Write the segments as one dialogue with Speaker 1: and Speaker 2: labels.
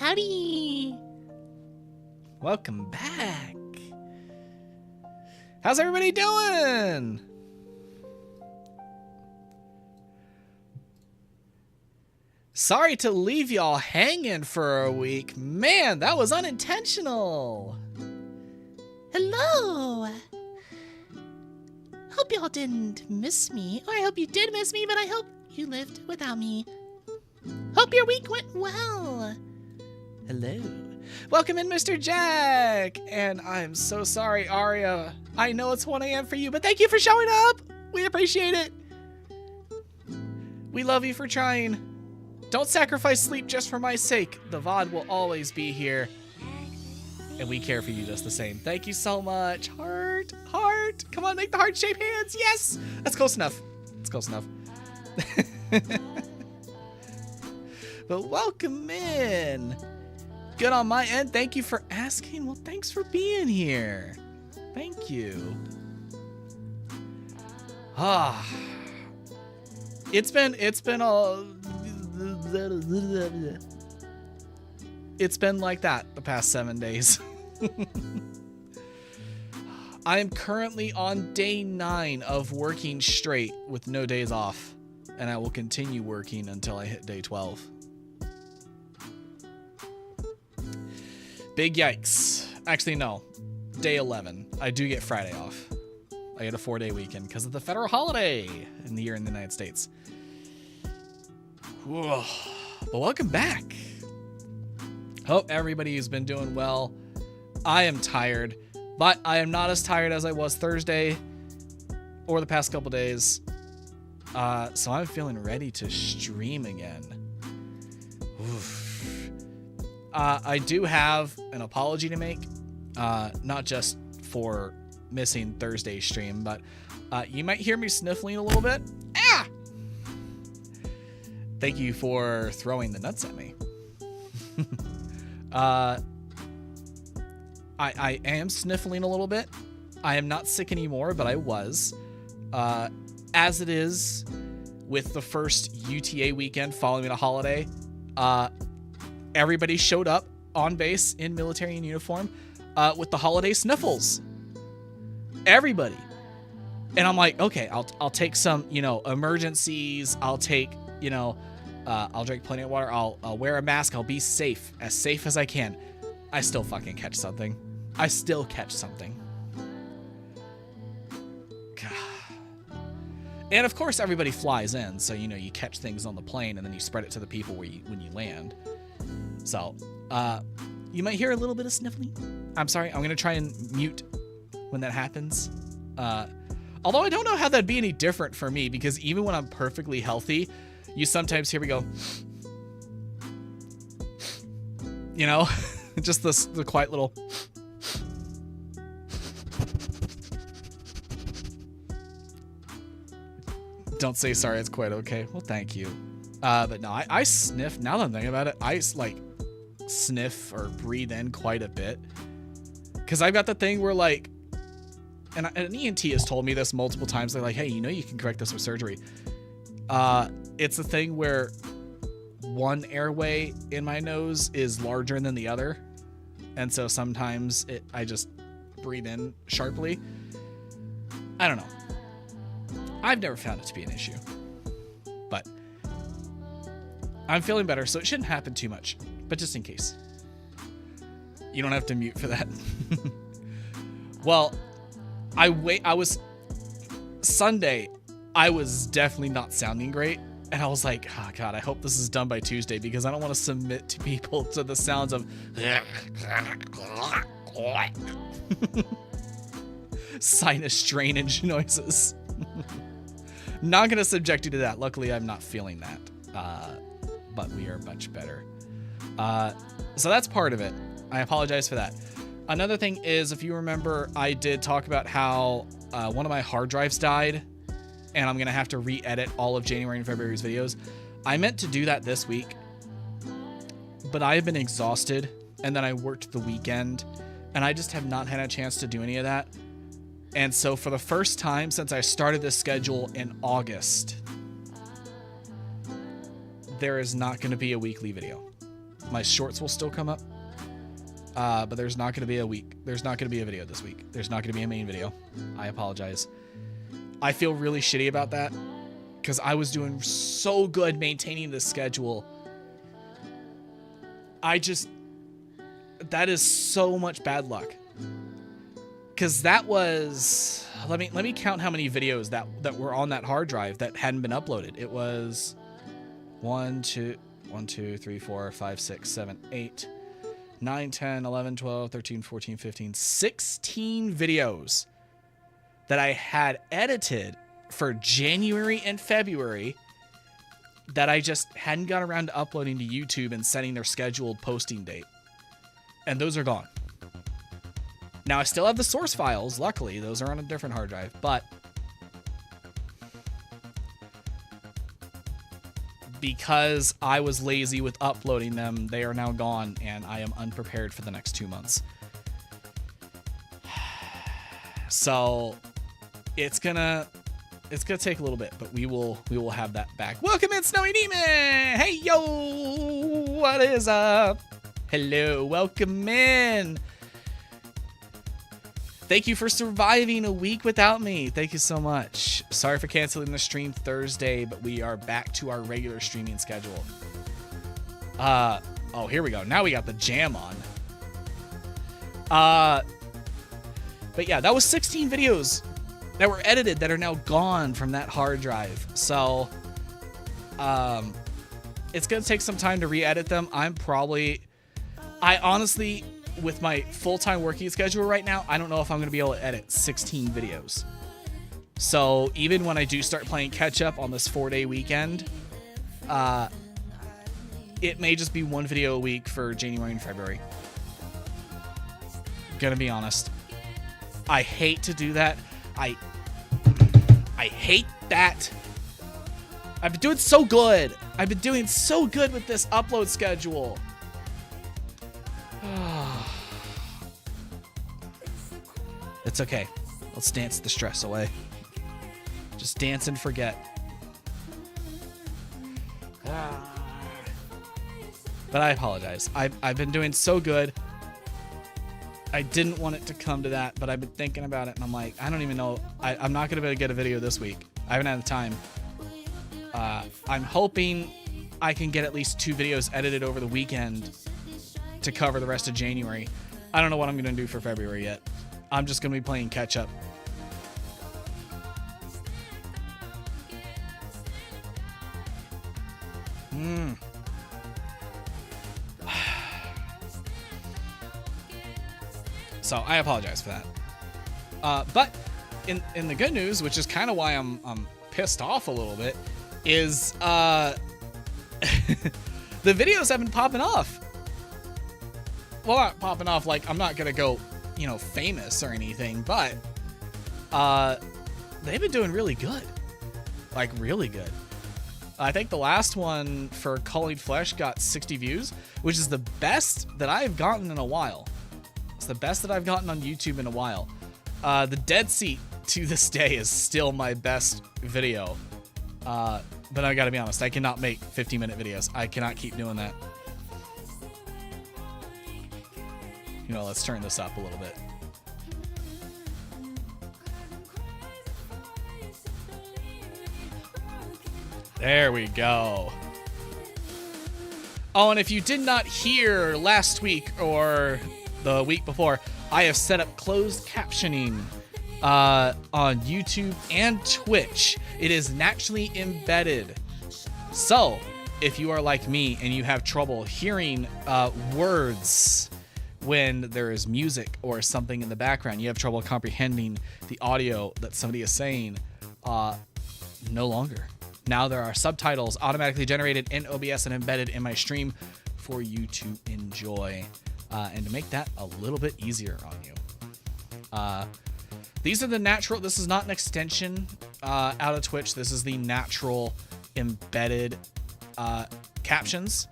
Speaker 1: Howdy.
Speaker 2: Welcome back. How's everybody doing? Sorry to leave y'all hanging for a week. Man, that was unintentional.
Speaker 1: Hello. Hope y'all didn't miss me. Or I hope you did miss me, but I hope you lived without me. Hope your week went well.
Speaker 2: Hello. Welcome in, Mr. Jack. And I'm so sorry, Aria. I know it's 1 a.m. for you, but thank you for showing up. We appreciate it. We love you for trying. Don't sacrifice sleep just for my sake. The VOD will always be here. And we care for you just the same. Thank you so much. Heart, heart. Come on, make the heart shape hands. Yes. That's close enough. It's close enough. But welcome in. Good on my end. Thank you for asking. Well, thanks for being here. Thank you. It's been like that the past 7 days. I am currently on day 9 of working straight with no days off, and I will continue working until I hit day 12. Big yikes. Actually, no. Day 11. I do get Friday off. I get a 4-day weekend because of the federal holiday in the year in the United States. Whoa. But welcome back. Hope everybody's been doing well. I am tired, but I am not as tired as I was Thursday or the past couple days. So I'm feeling ready to stream again. Oof. I do have an apology to make, not just for missing Thursday's stream, but you might hear me sniffling a little bit. Ah! Thank you for throwing the nuts at me. I am sniffling a little bit. I am not sick anymore, but I was. As it is with the first UTA weekend following a holiday, everybody showed up on base in military and uniform with the holiday sniffles. Everybody. And I'm like, okay, I'll take some, emergencies. I'll take, I'll drink plenty of water. I'll wear a mask. I'll be safe as I can. I still fucking catch something. I still catch something. God. And of course, everybody flies in, so you catch things on the plane and then you spread it to the people when you land. So, you might hear a little bit of sniffling. I'm sorry. I'm gonna try and mute when that happens. Although I don't know how that'd be any different for me, because even when I'm perfectly healthy, you sometimes hear me go, just the quiet little. Don't say sorry, it's quite okay. Well, thank you. But no, I sniff. Now that I'm thinking about it, I sniff or breathe in quite a bit. Because I've got the thing where and an ENT has told me this multiple times. They're like, hey, you can correct this with surgery. It's a thing where one airway in my nose is larger than the other. And so sometimes I just breathe in sharply. I don't know. I've never found it to be an issue. But I'm feeling better, so it shouldn't happen too much. But just in case. You don't have to mute for that. Well, Sunday, I was definitely not sounding great. And I was like, oh God, I hope this is done by Tuesday, because I don't want to submit to people to the sounds of sinus drainage noises. Not going to subject you to that. Luckily, I'm not feeling that. But we are much better. So that's part of it. I apologize for that. Another thing is, if you remember, I did talk about how one of my hard drives died, and I'm going to have to re-edit all of January and February's videos. I meant to do that this week, but I have been exhausted, and then I worked the weekend, and I just have not had a chance to do any of that. And so for the first time since I started this schedule in August, there is not going to be a weekly video. My shorts will still come up. But there's not going to be a week. There's not going to be a video this week. There's not going to be a main video. I apologize. I feel really shitty about that because I was doing so good maintaining the schedule. That is so much bad luck. Because that was, let me count how many videos that were on that hard drive that hadn't been uploaded. It was 1, 2, 3, 4, 5, 6, 7, 8, 9, 10, 11, 12, 13, 14, 15, 16 videos that I had edited for January and February that I just hadn't got around to uploading to YouTube and setting their scheduled posting date. And those are gone. Now, I still have the source files. Luckily, those are on a different hard drive, but because I was lazy with uploading them, they are now gone, and I am unprepared for the next 2 months. So it's gonna take a little bit, but we will have that back. Welcome in, Snowy Demon! Hey yo! What is up? Hello, welcome in. Thank you for surviving a week without me. Thank you so much. Sorry for canceling the stream Thursday, but we are back to our regular streaming schedule. Oh, here we go. Now we got the jam on. But yeah, that was 16 videos that were edited that are now gone from that hard drive. So, it's going to take some time to re-edit them. I honestly, with my full-time working schedule right now, I don't know if I'm going to be able to edit 16 videos. So even when I do start playing catch-up on this 4-day weekend, it may just be one video a week for January and February. Gonna be honest. I hate to do that. I hate that. I've been doing so good. I've been doing so good with this upload schedule. It's okay. Let's dance the stress away. Just dance and forget. But I apologize. I've been doing so good. I didn't want it to come to that, but I've been thinking about it, and I'm like, I don't even know. I'm not going to be able to get a video this week. I haven't had the time. I'm hoping I can get at least 2 videos edited over the weekend to cover the rest of January. I don't know what I'm going to do for February yet. I'm just going to be playing catch up. So I apologize for that. But in the good news, which is kind of why I'm pissed off a little bit, is the videos have been popping off. Well, not popping off like I'm not gonna go, famous or anything, but they've been doing really good, like really good. I think the last one for Culling Flesh got 60 views, which is the best that I've gotten in a while. It's the best that I've gotten on YouTube in a while. The Dead Seat to this day is still my best video. But I gotta be honest, I cannot make 50-minute videos. I cannot keep doing that. Let's turn this up a little bit. There we go. Oh, and if you did not hear last week or the week before, I have set up closed captioning on YouTube and Twitch. It is naturally embedded. So, if you are like me and you have trouble hearing words when there is music or something in the background, you have trouble comprehending the audio that somebody is saying, no longer. Now there are subtitles automatically generated in OBS and embedded in my stream for you to enjoy and to make that a little bit easier on you. These are the natural, this is not an extension out of Twitch. This is the natural embedded captions.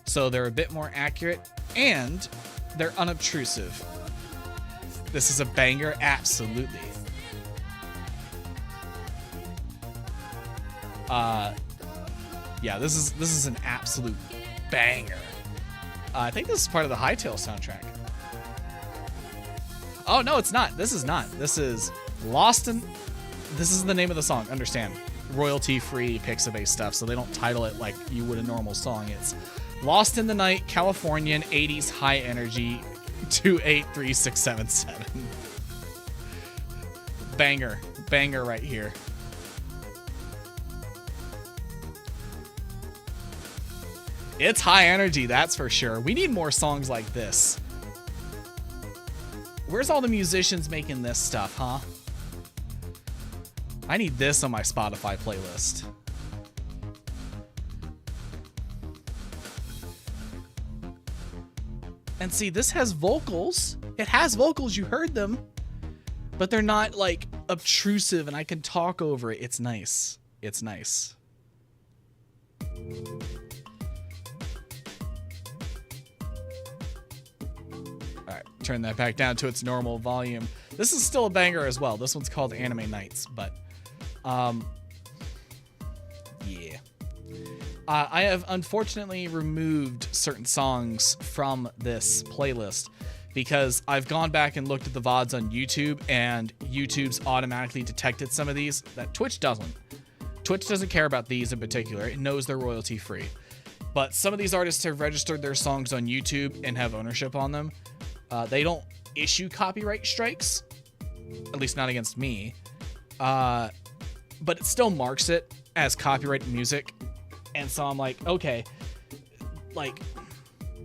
Speaker 2: So they're a bit more accurate and they're unobtrusive. This is a banger, absolutely. Yeah, this is an absolute banger. I think this is part of the Hytale soundtrack. Oh, no, it's not. This is not. This is Lost in... This is the name of the song, understand. Royalty-free Pixabay stuff, so they don't title it like you would a normal song. It's Lost in the Night, Californian, 80s High Energy, 283677. Banger. Banger right here. It's high energy, that's for sure. We need more songs like this. Where's all the musicians making this stuff, huh? I need this on my Spotify playlist. And see, this has vocals. It has vocals, you heard them. But they're not, like, obtrusive and I can talk over it. It's nice. It's nice. Alright, turn that back down to its normal volume. This is still a banger as well. This one's called Anime Nights, but yeah. I have unfortunately removed certain songs from this playlist because I've gone back and looked at the VODs on YouTube, and YouTube's automatically detected some of these that Twitch doesn't. Twitch doesn't care about these in particular. It knows they're royalty free. But some of these artists have registered their songs on YouTube and have ownership on them. They don't issue copyright strikes, at least not against me. But it still marks it as copyrighted music. And so I'm like, okay, like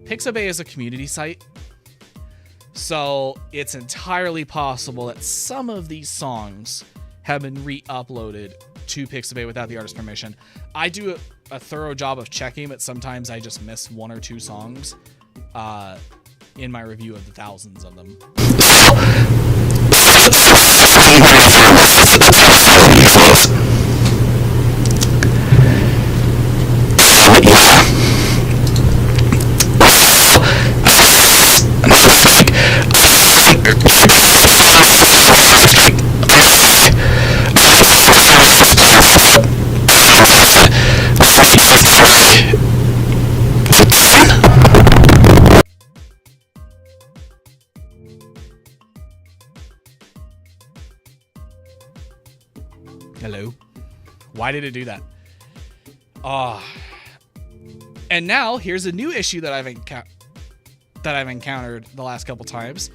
Speaker 2: Pixabay is a community site. So it's entirely possible that some of these songs have been re-uploaded to Pixabay without the artist's permission. I do a thorough job of checking, but sometimes I just miss one or two songs in my review of the thousands of them. Hello. Why did it do that? And now here's a new issue that I've encountered the last couple times.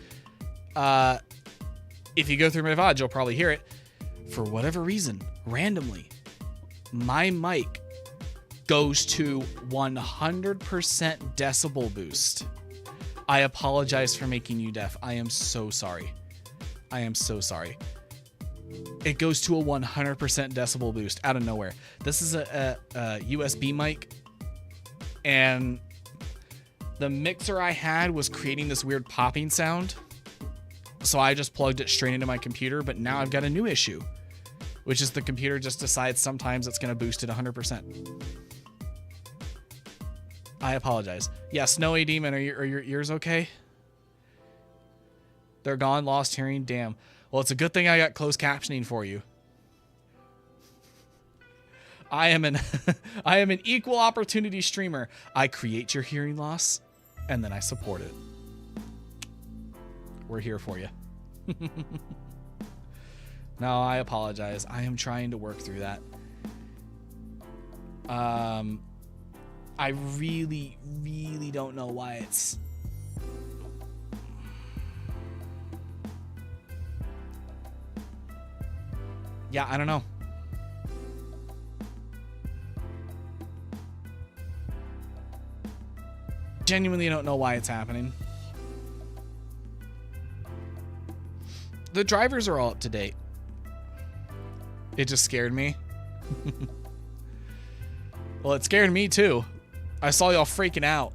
Speaker 2: If you go through my VOD, you'll probably hear it. For whatever reason, randomly, my mic goes to 100% decibel boost. I apologize for making you deaf. I am so sorry. I am so sorry. It goes to a 100% decibel boost out of nowhere. This is a USB mic, and the mixer I had was creating this weird popping sound. So I just plugged it straight into my computer, but now I've got a new issue, which is the computer just decides sometimes it's going to boost it 100%. I apologize. Yeah, Snowy Demon, are your ears okay? They're gone, lost hearing? Damn. Well, it's a good thing I got closed captioning for you. I am an equal opportunity streamer. I create your hearing loss, and then I support it. We're here for you. No, I apologize. I am trying to work through that. I really, really don't know why it's... Yeah, I don't know. Genuinely don't know why it's happening. The drivers are all up to date. It just scared me. Well, it scared me too. I saw y'all freaking out.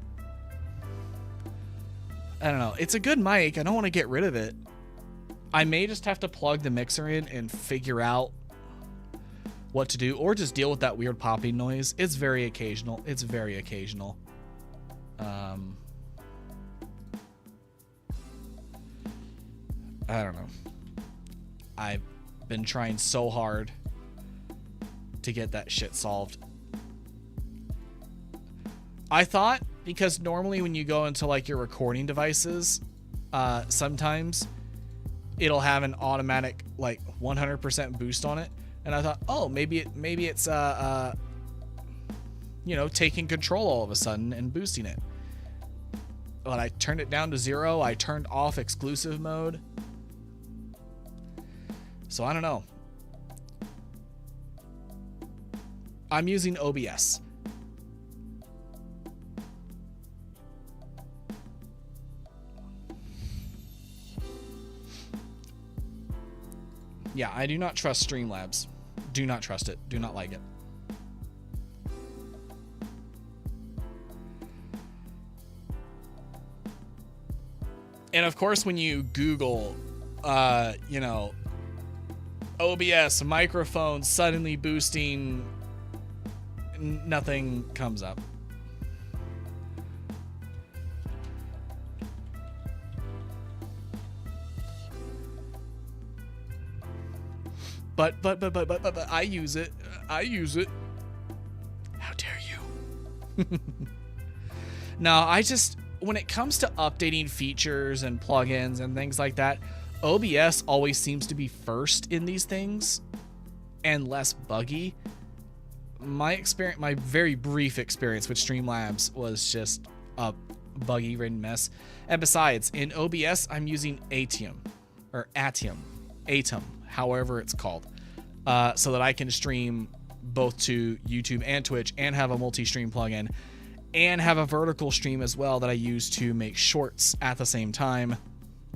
Speaker 2: I don't know. It's a good mic. I don't want to get rid of it. I may just have to plug the mixer in and figure out what to do, or just deal with that weird popping noise. It's very occasional. It's very occasional. I don't know. I've been trying so hard to get that shit solved. I thought because normally when you go into like your recording devices, sometimes it'll have an automatic like 100% boost on it. And I thought, oh, maybe it's you know, taking control all of a sudden and boosting it. But I turned it down to 0. I turned off exclusive mode. So I don't know. I'm using OBS. Yeah, I do not trust Streamlabs. Do not trust it. Do not like it. And of course, when you Google, you know, OBS microphone suddenly boosting, nothing comes up. But I use it. I use it. How dare you? No, I just, when it comes to updating features and plugins and things like that, OBS always seems to be first in these things and less buggy. My experience, my very brief experience with Streamlabs was just a buggy-ridden mess. And besides, in OBS, I'm using Atom, however it's called, so that I can stream both to YouTube and Twitch and have a multi-stream plugin and have a vertical stream as well that I use to make shorts at the same time.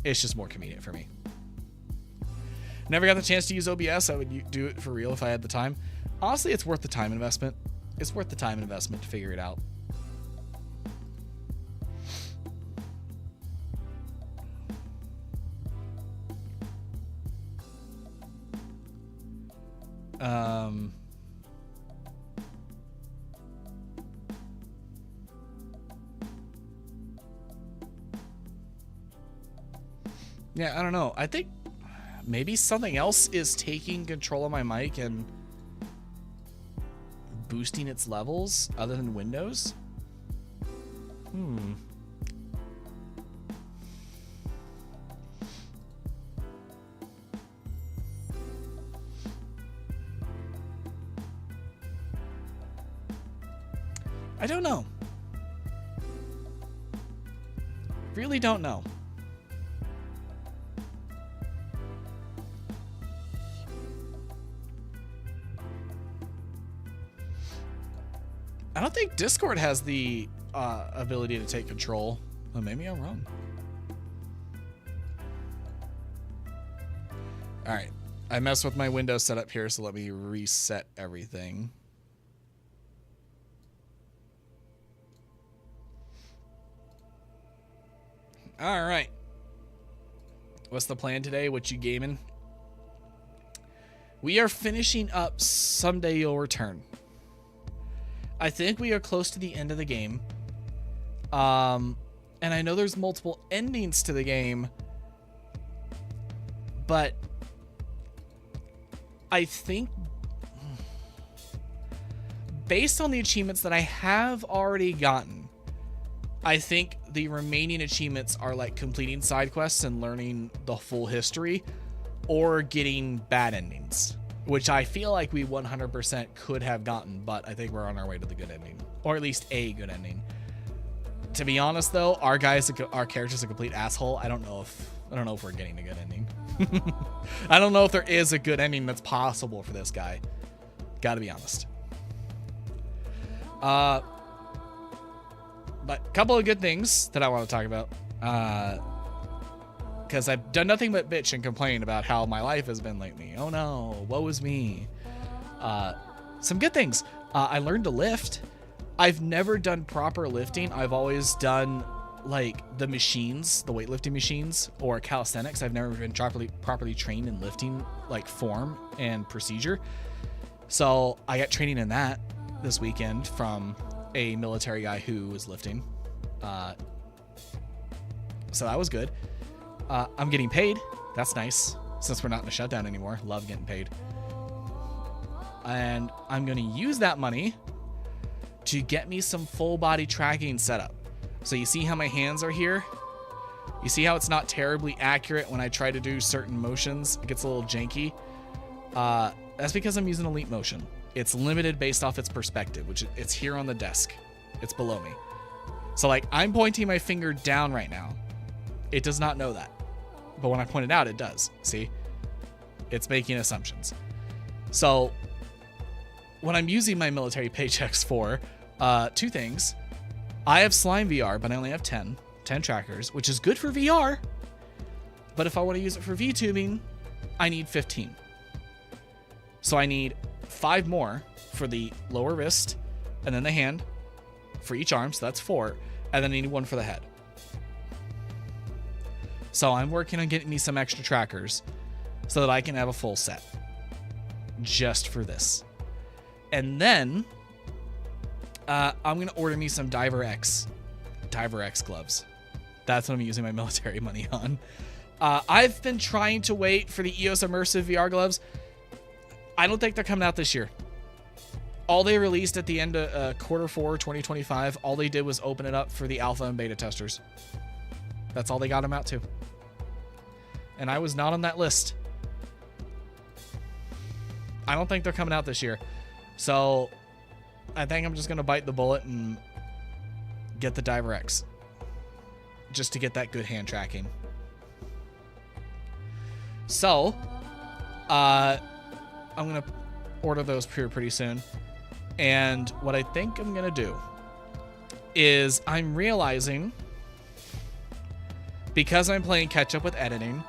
Speaker 2: It's just more convenient for me. Never got the chance to use OBS. I would do it for real if I had the time. Honestly, it's worth the time investment. It's worth the time investment to figure it out. Yeah, I don't know. I think maybe something else is taking control of my mic and boosting its levels other than Windows. I don't know. Really don't know. I don't think Discord has the ability to take control. Well, maybe I'm wrong. All right. I messed with my Windows setup here, so let me reset everything. All right. What's the plan today? What you gaming? We are finishing up Someday You'll Return. I think we are close to the end of the game. And I know there's multiple endings to the game, but I think based on the achievements that I have already gotten, I think the remaining achievements are like completing side quests and learning the full history or getting bad endings, which I feel like we 100% could have gotten, but I think we're on our way to the good ending, or at least a good ending. To be honest, though, our character's a complete asshole. I don't know if we're getting a good ending. I don't know if there is a good ending that's possible for this guy. Gotta be honest. But a couple of good things that I want to talk about. Because I've done nothing but bitch and complain about how my life has been lately. Oh no, woe is me. Some good things. I learned to lift. I've never done proper lifting. I've always done like the machines, the weightlifting machines, or calisthenics. I've never been properly trained in lifting, like form and procedure. So I got training in that this weekend from a military guy who was lifting. So that was good. I'm getting paid. That's nice. Since we're not in a shutdown anymore. Love getting paid. And I'm going to use that money to get me some full body tracking set up. So you see how my hands are here? You see how it's not terribly accurate when I try to do certain motions? It gets a little janky. That's because I'm using Elite Motion. It's limited based off its perspective, which it's here on the desk. It's below me. So like I'm pointing my finger down right now. It does not know that. But when I point it out, it does. See? It's making assumptions. So what I'm using my military paychecks for, two things. I have Slime VR, but I only have 10 trackers, which is good for VR. But if I want to use it for VTubing, I need 15. So I need 5 more for the lower wrist and then the hand for each arm. So that's 4. And then I need 1 for the head. So I'm working on getting me some extra trackers so that I can have a full set just for this. And then I'm going to order me some Diver X gloves. That's what I'm using my military money on. I've been trying to wait for the EOS Immersive VR gloves. I don't think they're coming out this year. All they released at the end of quarter 4, 2025, all they did was open it up for the alpha and beta testers. That's all they got them out to. And I was not on that list. I don't think they're coming out this year. So I think I'm just going to bite the bullet and get the Diver X. Just to get that good hand tracking. So, I'm going to order those pretty soon. And what I think I'm going to do is I'm realizing, because I'm playing catch up with editing,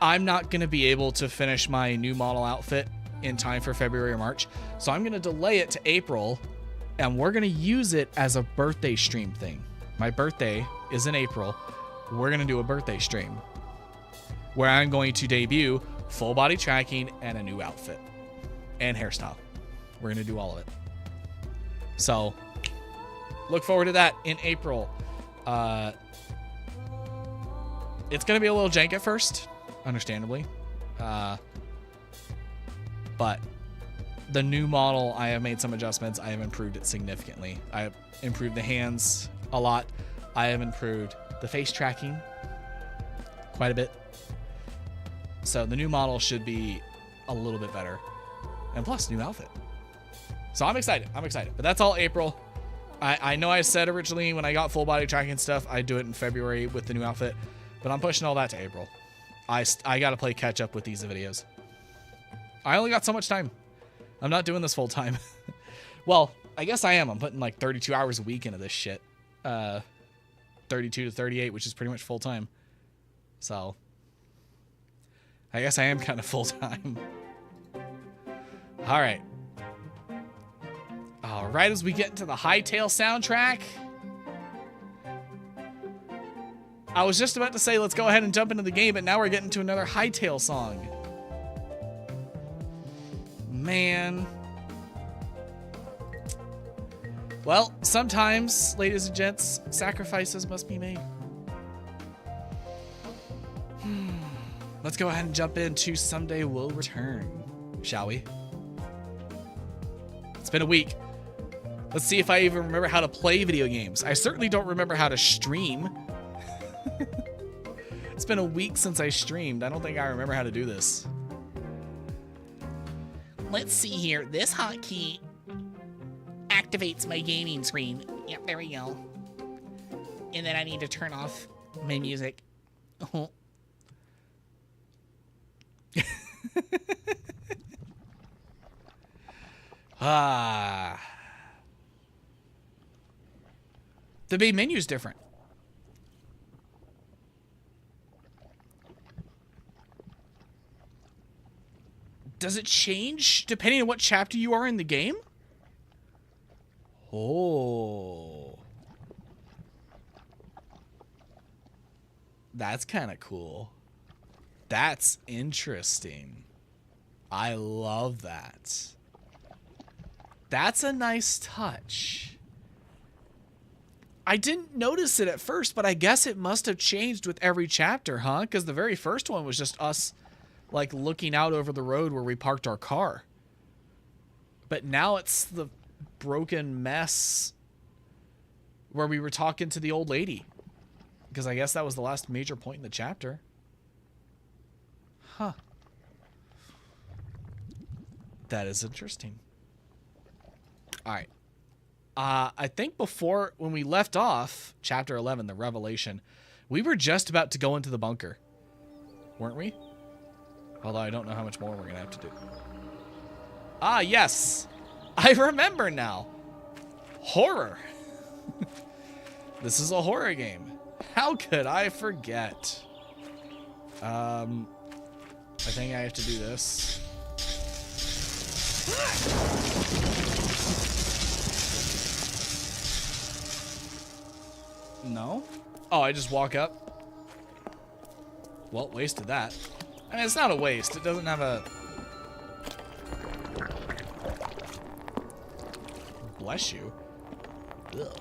Speaker 2: I'm not going to be able to finish my new model outfit in time for February or March. So I'm going to delay it to April, and we're going to use it as a birthday stream thing. My birthday is in April. We're going to do a birthday stream where I'm going to debut full body tracking and a new outfit and hairstyle. We're going to do all of it. So look forward to that in April. It's going to be a little jank at first, understandably. But the new model, I have made some adjustments. I have improved it significantly. I have improved the hands a lot. I have improved the face tracking quite a bit. So the new model should be a little bit better. And plus, new outfit. So I'm excited. But that's all April. I know I said originally when I got full body tracking stuff, I'd do it in February with the new outfit. But I'm pushing all that to April. I got to play catch up with these videos. I only got so much time. I'm not doing this full time. Well, I guess I am. I'm putting like 32 hours a week into this shit. 32 to 38, which is pretty much full time. So I guess I am kind of full time. All right. All right, as we get into the Hightail soundtrack. I was just about to say, let's go ahead and jump into the game, but now we're getting to another Hightail song. Man. Well, sometimes, ladies and gents, sacrifices must be made. Let's go ahead and jump into Someday We'll Return, shall we? It's been a week. Let's see if I even remember how to play video games. I certainly don't remember how to stream. It's been a week since I streamed. I don't think I remember how to do this.
Speaker 1: Let's see here. This hotkey activates my gaming screen. Yep, there we go. And then I need to turn off my music. Oh.
Speaker 2: The main menu's different. Does it change depending on what chapter you are in the game? Oh. That's kind of cool. That's interesting. I love that. That's a nice touch. I didn't notice it at first, but I guess it must have changed with every chapter, huh? Because the very first one was just us, like, looking out over the road where we parked our car. But now it's the broken mess where we were talking to the old lady. Because I guess that was the last major point in the chapter. Huh. That is interesting. Alright. I think before, when we left off, chapter 11, the Revelation, we were just about to go into the bunker. Weren't we? Although I don't know how much more we're going to have to do. Ah, yes. I remember now. Horror. This is a horror game. How could I forget? I think I have to do this. No? Oh, I just walk up? Well, wasted that. I mean, it's not a waste. It doesn't have a... Bless you. Ugh.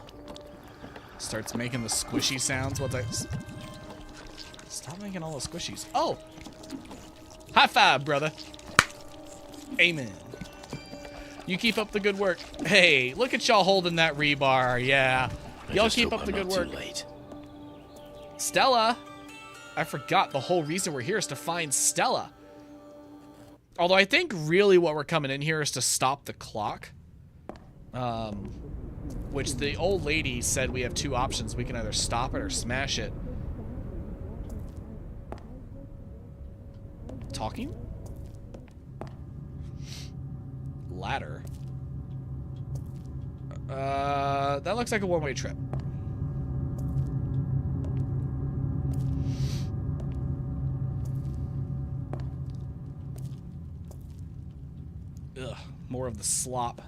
Speaker 2: Starts making the squishy sounds. What's that? Stop making all the squishies. Oh! High five, brother. Amen. You keep up the good work. Hey, look at y'all holding that rebar. Yeah. Y'all keep up the good work. Stella! I forgot the whole reason we're here is to find Stella. Although I think really what we're coming in here is to stop the clock. Which the old lady said we have two options. We can either stop it or smash it. Talking? Ladder. That looks like a one-way trip. Ugh, more of the slop.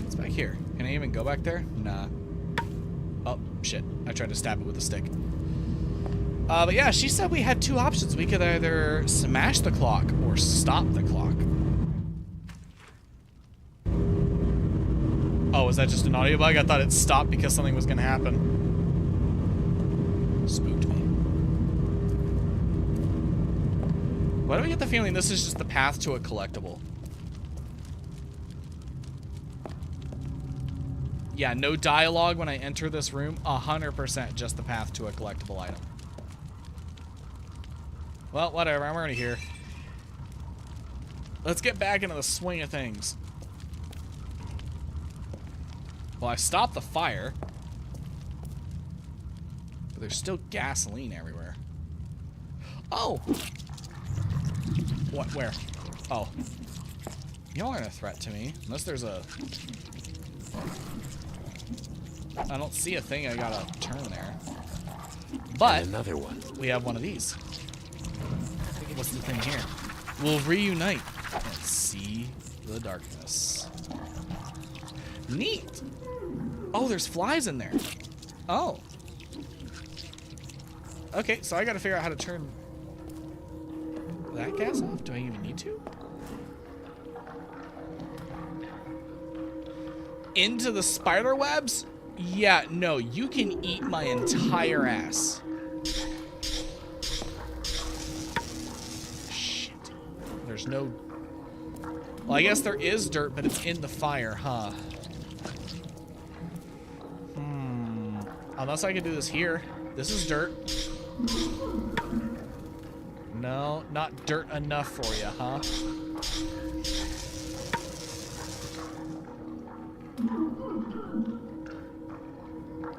Speaker 2: What's back here? Can I even go back there? Nah. Oh, shit. I tried to stab it with a stick. But yeah, she said we had two options. We could either smash the clock or stop the clock. Oh, was that just an audio bug? I thought it stopped because something was going to happen. Spooked me. Why do I get the feeling this is just the path to a collectible? Yeah, no dialogue when I enter this room. 100% just the path to a collectible item. Well, whatever. I'm already here. Let's get back into the swing of things. Well, I stopped the fire. But there's still gasoline everywhere. Oh! What? Where? Oh. Y'all aren't a threat to me. Unless there's a... I don't see a thing I gotta turn there. But
Speaker 3: and another one.
Speaker 2: We have one of these. What's the thing here? We'll reunite and see the darkness. Neat! Oh, there's flies in there. Oh. Okay, so I gotta figure out how to turn that gas off. Do I even need to? Into the spider webs? Yeah, no, you can eat my entire ass. Shit. There's no... Well, I guess there is dirt, but it's in the fire, huh? Unless I can do this here. This is dirt. No, not dirt enough for you, huh?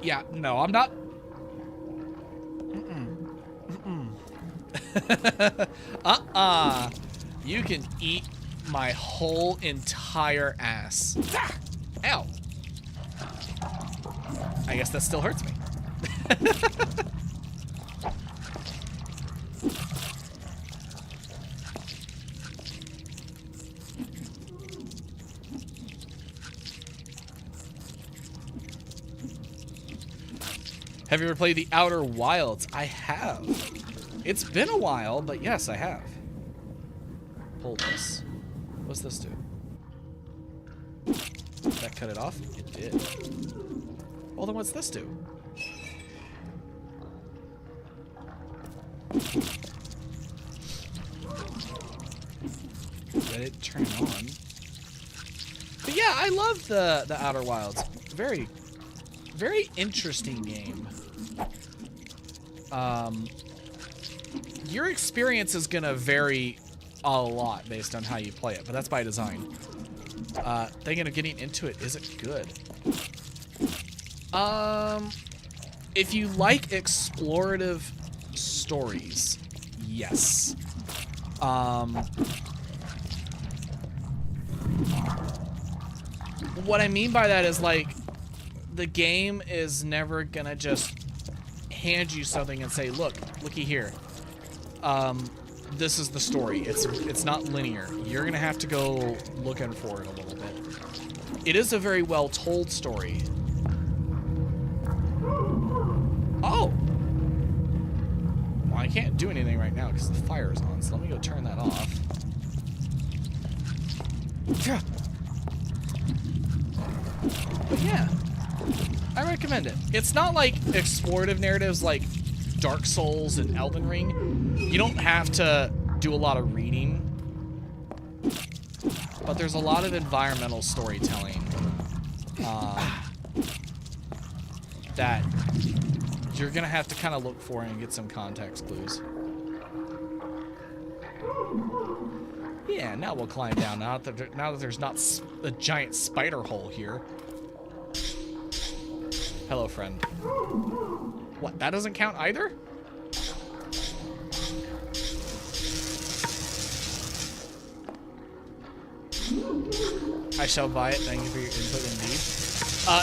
Speaker 2: Yeah, no, I'm not. You can eat my whole entire ass. Ow. I guess that still hurts me. Have you ever played The Outer Wilds? I have. It's been a while, but yes, I have. Pull this. What's this do? Did that cut it off? It did. Well, then what's this do? forget to turn it on. But yeah, I love the Outer Wilds. Very, very interesting game. Your experience is gonna vary a lot based on how you play it, but that's by design. Thinking of getting into it, is it good? If you like explorative stories, yes. What I mean by that is, like, the game is never gonna just hand you something and say, looky here. This is the story. It's not linear. You're gonna have to go looking for it a little bit. It is a very well told story. Oh! Well, I can't do anything right now because the fire is on, so let me go turn that off. But yeah, I recommend it. It's not like explorative narratives like Dark Souls and Elden Ring. You don't have to do a lot of reading, but there's a lot of environmental storytelling that you're gonna have to kind of look for and get some context clues. Yeah, now we'll climb down. Now that there's not a giant spider hole here. Hello, friend. What? That doesn't count either? I shall buy it. Thank you for your input, indeed.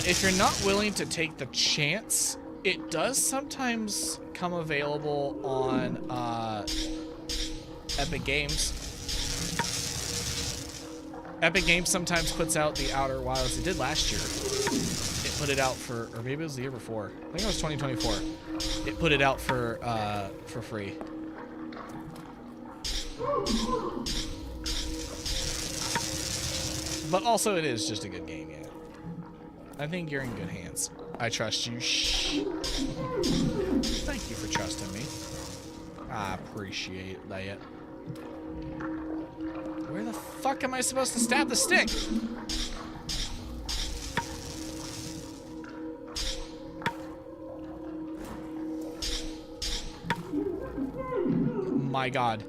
Speaker 2: If you're not willing to take the chance, it does sometimes come available on Epic Games. Epic Games sometimes puts out the Outer Wilds. It did last year. It put it out for, or maybe it was the year before. I think it was 2024. It put it out for free. But also, it is just a good game, yeah. I think you're in good hands. I trust you. Shh. Thank you for trusting me. I appreciate that. Where the fuck am I supposed to stab the stick? My God.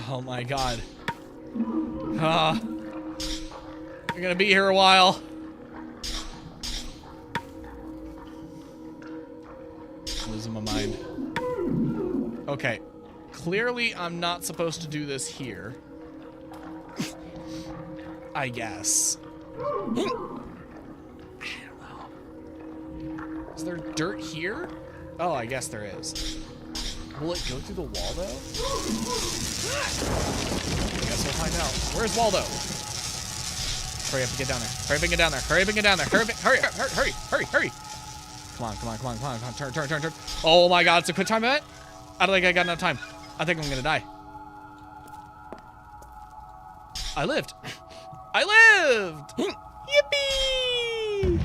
Speaker 2: Oh my God. You're gonna be here a while. I'm losing my mind. Okay. Clearly, I'm not supposed to do this here. I guess. I don't know. Is there dirt here? Oh, I guess there is. Will it go through the wall, though? I guess we'll find out. Where's Waldo? Hurry up and get down there. Hurry up and get down there. Hurry up and get down there. Hurry, hurry, hurry, hurry, hurry, hurry. Come on, come on, come on, come on, come on. Turn, turn, turn, turn. Oh my God, it's a quick time event? I don't think I got enough time. I think I'm gonna die. I lived. I lived! Yippee!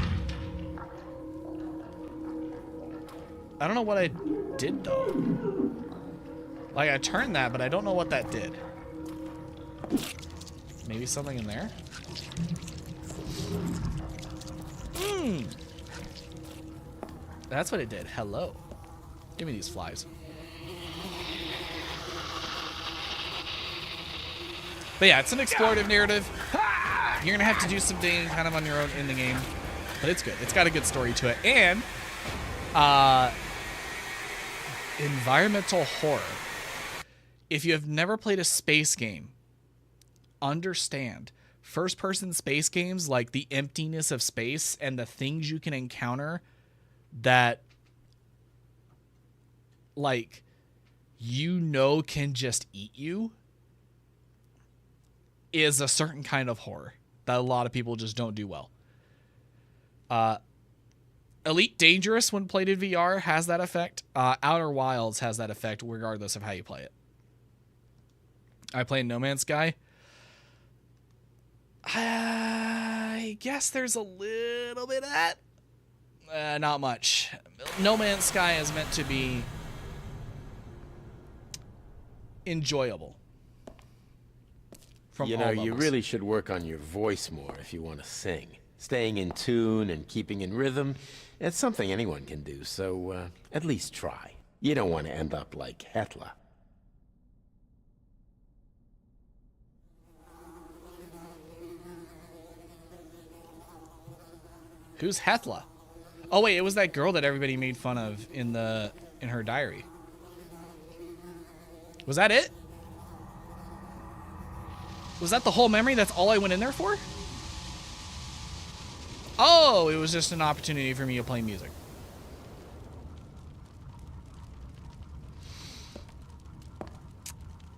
Speaker 2: I don't know what I did, though. Like, I turned that, but I don't know what that did. Maybe something in there? That's what it did. Hello. Give me these flies. But yeah, it's an explorative narrative. You're gonna have to do something kind of on your own in the game, but it's good. It's got a good story to it, and environmental horror. If you have never played a space game, understand first-person space games, like the emptiness of space and the things you can encounter that, like, you know can just eat you, is a certain kind of horror that a lot of people just don't do well. Elite Dangerous, when played in VR, has that effect. Outer Wilds has that effect regardless of how you play it. I play No Man's Sky. I guess there's a little bit of that. Not much. No Man's Sky is meant to be enjoyable. From
Speaker 3: You
Speaker 2: all
Speaker 3: know,
Speaker 2: levels.
Speaker 3: you really should work on your voice more if you want to sing. Staying in tune and keeping in rhythm, it's something anyone can do, so at least try. You don't want to end up like Hetla.
Speaker 2: Who's Hetla? Oh wait, it was that girl that everybody made fun of in her diary. Was that it? Was that the whole memory? That's all I went in there for? Oh, it was just an opportunity for me to play music.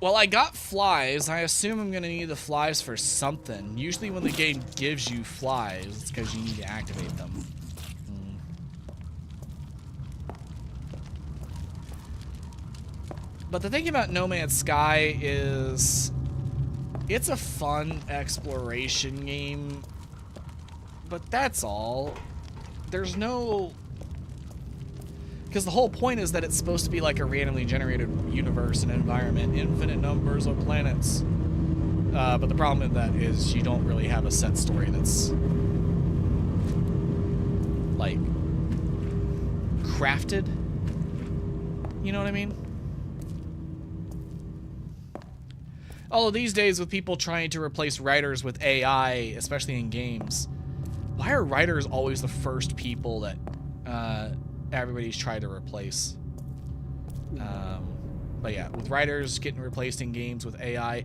Speaker 2: Well, I got flies. I assume I'm going to need the flies for something. Usually when the game gives you flies, it's because you need to activate them. But the thing about No Man's Sky is it's a fun exploration game, but that's all. There's no... Because the whole point is that it's supposed to be like a randomly generated universe and environment, infinite numbers of planets. But the problem with that is you don't really have a set story that's like crafted. You know what I mean? Although these days with people trying to replace writers with AI, especially in games, why are writers always the first people that everybody's tried to replace? But yeah, with writers getting replaced in games with AI,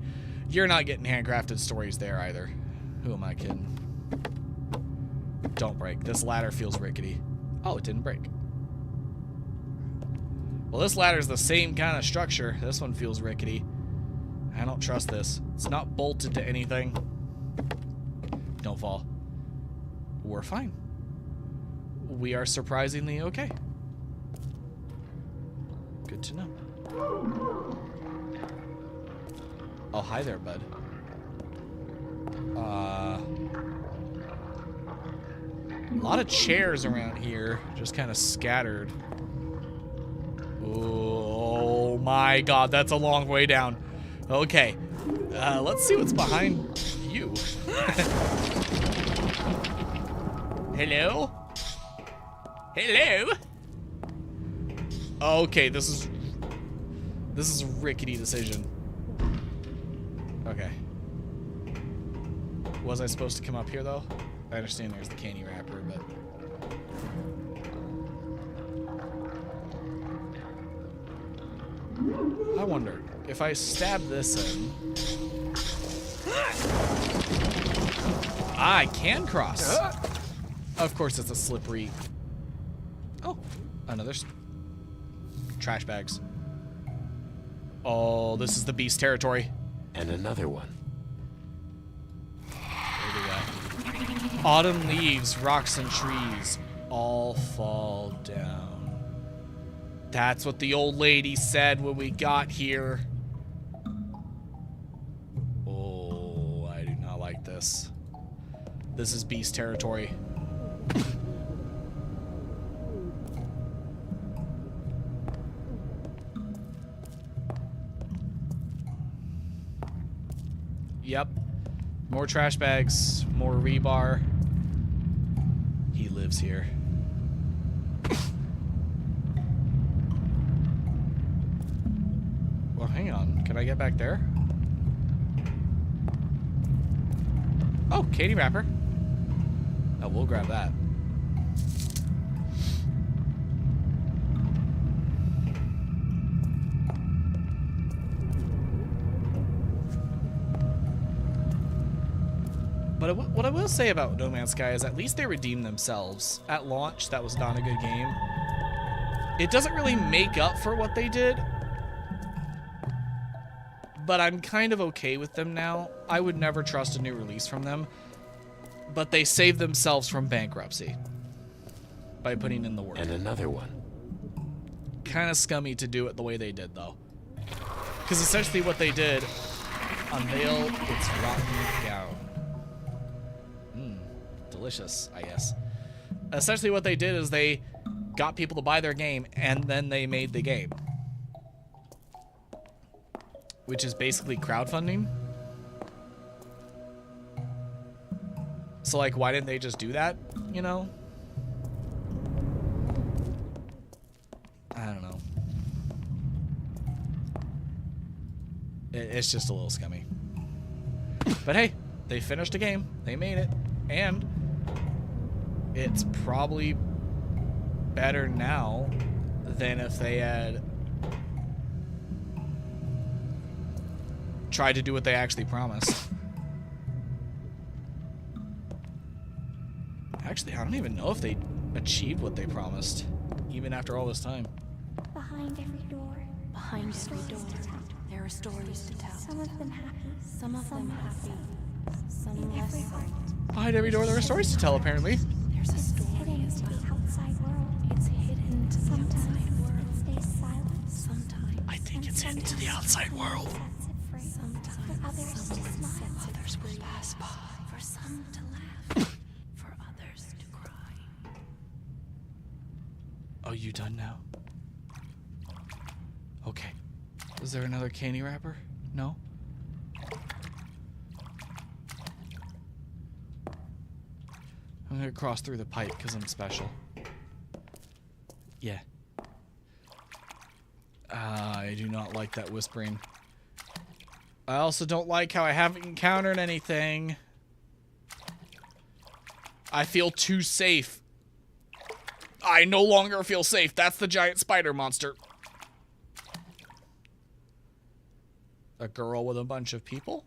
Speaker 2: you're not getting handcrafted stories there either. Who am I kidding? Don't break. This ladder feels rickety. Oh, it didn't break. Well, this ladder's the same kind of structure. This one feels rickety. I don't trust this. It's not bolted to anything. Don't fall. We're fine. We are surprisingly okay. Good to know. Oh, hi there, bud. A lot of chairs around here, just kind of scattered. Oh my god, that's a long way down. Okay, let's see what's behind you. Hello? Hello? Okay, this is a rickety decision. Okay. Was I supposed to come up here though? I understand there's the candy wrapper, but I wonder if I stab this in. I can cross. Of course, it's a slippery. Oh, another trash bags. Oh, this is the beast territory.
Speaker 3: And another one.
Speaker 2: What do we got? Autumn leaves, rocks, and trees all fall down. That's what the old lady said when we got here. Oh, I do not like this. This is beast territory. Yep. More trash bags, more rebar. He lives here. Well, hang on. Can I get back there? Oh, candy wrapper. Oh, we'll grab that. But what I will say about No Man's Sky is at least they redeemed themselves. At launch, that was not a good game. It doesn't really make up for what they did, but I'm kind of okay with them now. I would never trust a new release from them, but they saved themselves from bankruptcy by putting in the work.
Speaker 3: And another one.
Speaker 2: Kind of scummy to do it the way they did, though. Because essentially what they did, unveil its rotten gown. Delicious, I guess. Essentially what they did is they got people to buy their game and then they made the game. which is basically crowdfunding. So, like, why didn't they just do that, you know? I don't know. It's just a little scummy. But hey, they finished a game. They made it. And it's probably better now than if they had tried to do what they actually promised. Actually, I don't even know if they achieved what they promised, even after all this time.
Speaker 4: Behind every door.
Speaker 5: Behind every door, there are stories to tell.
Speaker 4: Some of them happy.
Speaker 5: Some of them happy. Some
Speaker 4: In
Speaker 5: less
Speaker 4: every
Speaker 5: so.
Speaker 4: heart.
Speaker 2: Behind every door, there are stories to tell, apparently.
Speaker 5: There's a
Speaker 4: It's
Speaker 5: story
Speaker 4: hidden
Speaker 5: as
Speaker 4: to the
Speaker 5: well.
Speaker 4: outside world.
Speaker 5: It's hidden to the
Speaker 4: Sometimes
Speaker 5: outside
Speaker 4: it
Speaker 5: world.
Speaker 4: stays silent.
Speaker 5: Sometimes.
Speaker 2: I think
Speaker 4: And
Speaker 2: it's hidden to the outside world.
Speaker 4: sets it free.
Speaker 5: Sometimes.
Speaker 4: For others to
Speaker 5: Someone
Speaker 4: smile.
Speaker 5: sets it others will pass by. For some to laugh. For others to cry.
Speaker 2: Oh, you done now? Okay. Is there another candy wrapper? No? I'm gonna cross through the pipe because I'm special. Yeah. I do not like that whispering. I also don't like how I haven't encountered anything. I feel too safe. I no longer feel safe. That's the giant spider monster. A girl with a bunch of people.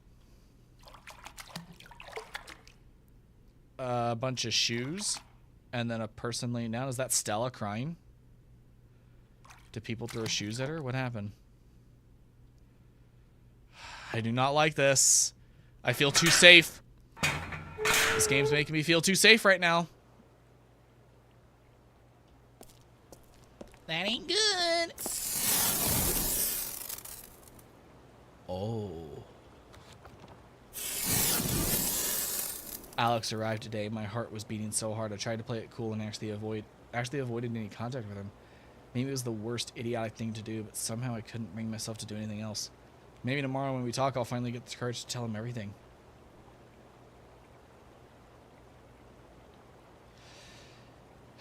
Speaker 2: A bunch of shoes. And then a person laying down. Is that Stella crying? Did people throw shoes at her? What happened? I do not like this. I feel too safe. This game's making me feel too safe right now.
Speaker 1: That ain't good.
Speaker 2: Oh. Alex arrived today. My heart was beating so hard. I tried to play it cool and actually avoided any contact with him. Maybe it was the worst idiotic thing to do, but somehow I couldn't bring myself to do anything else. Maybe tomorrow when we talk, I'll finally get the courage to tell him everything.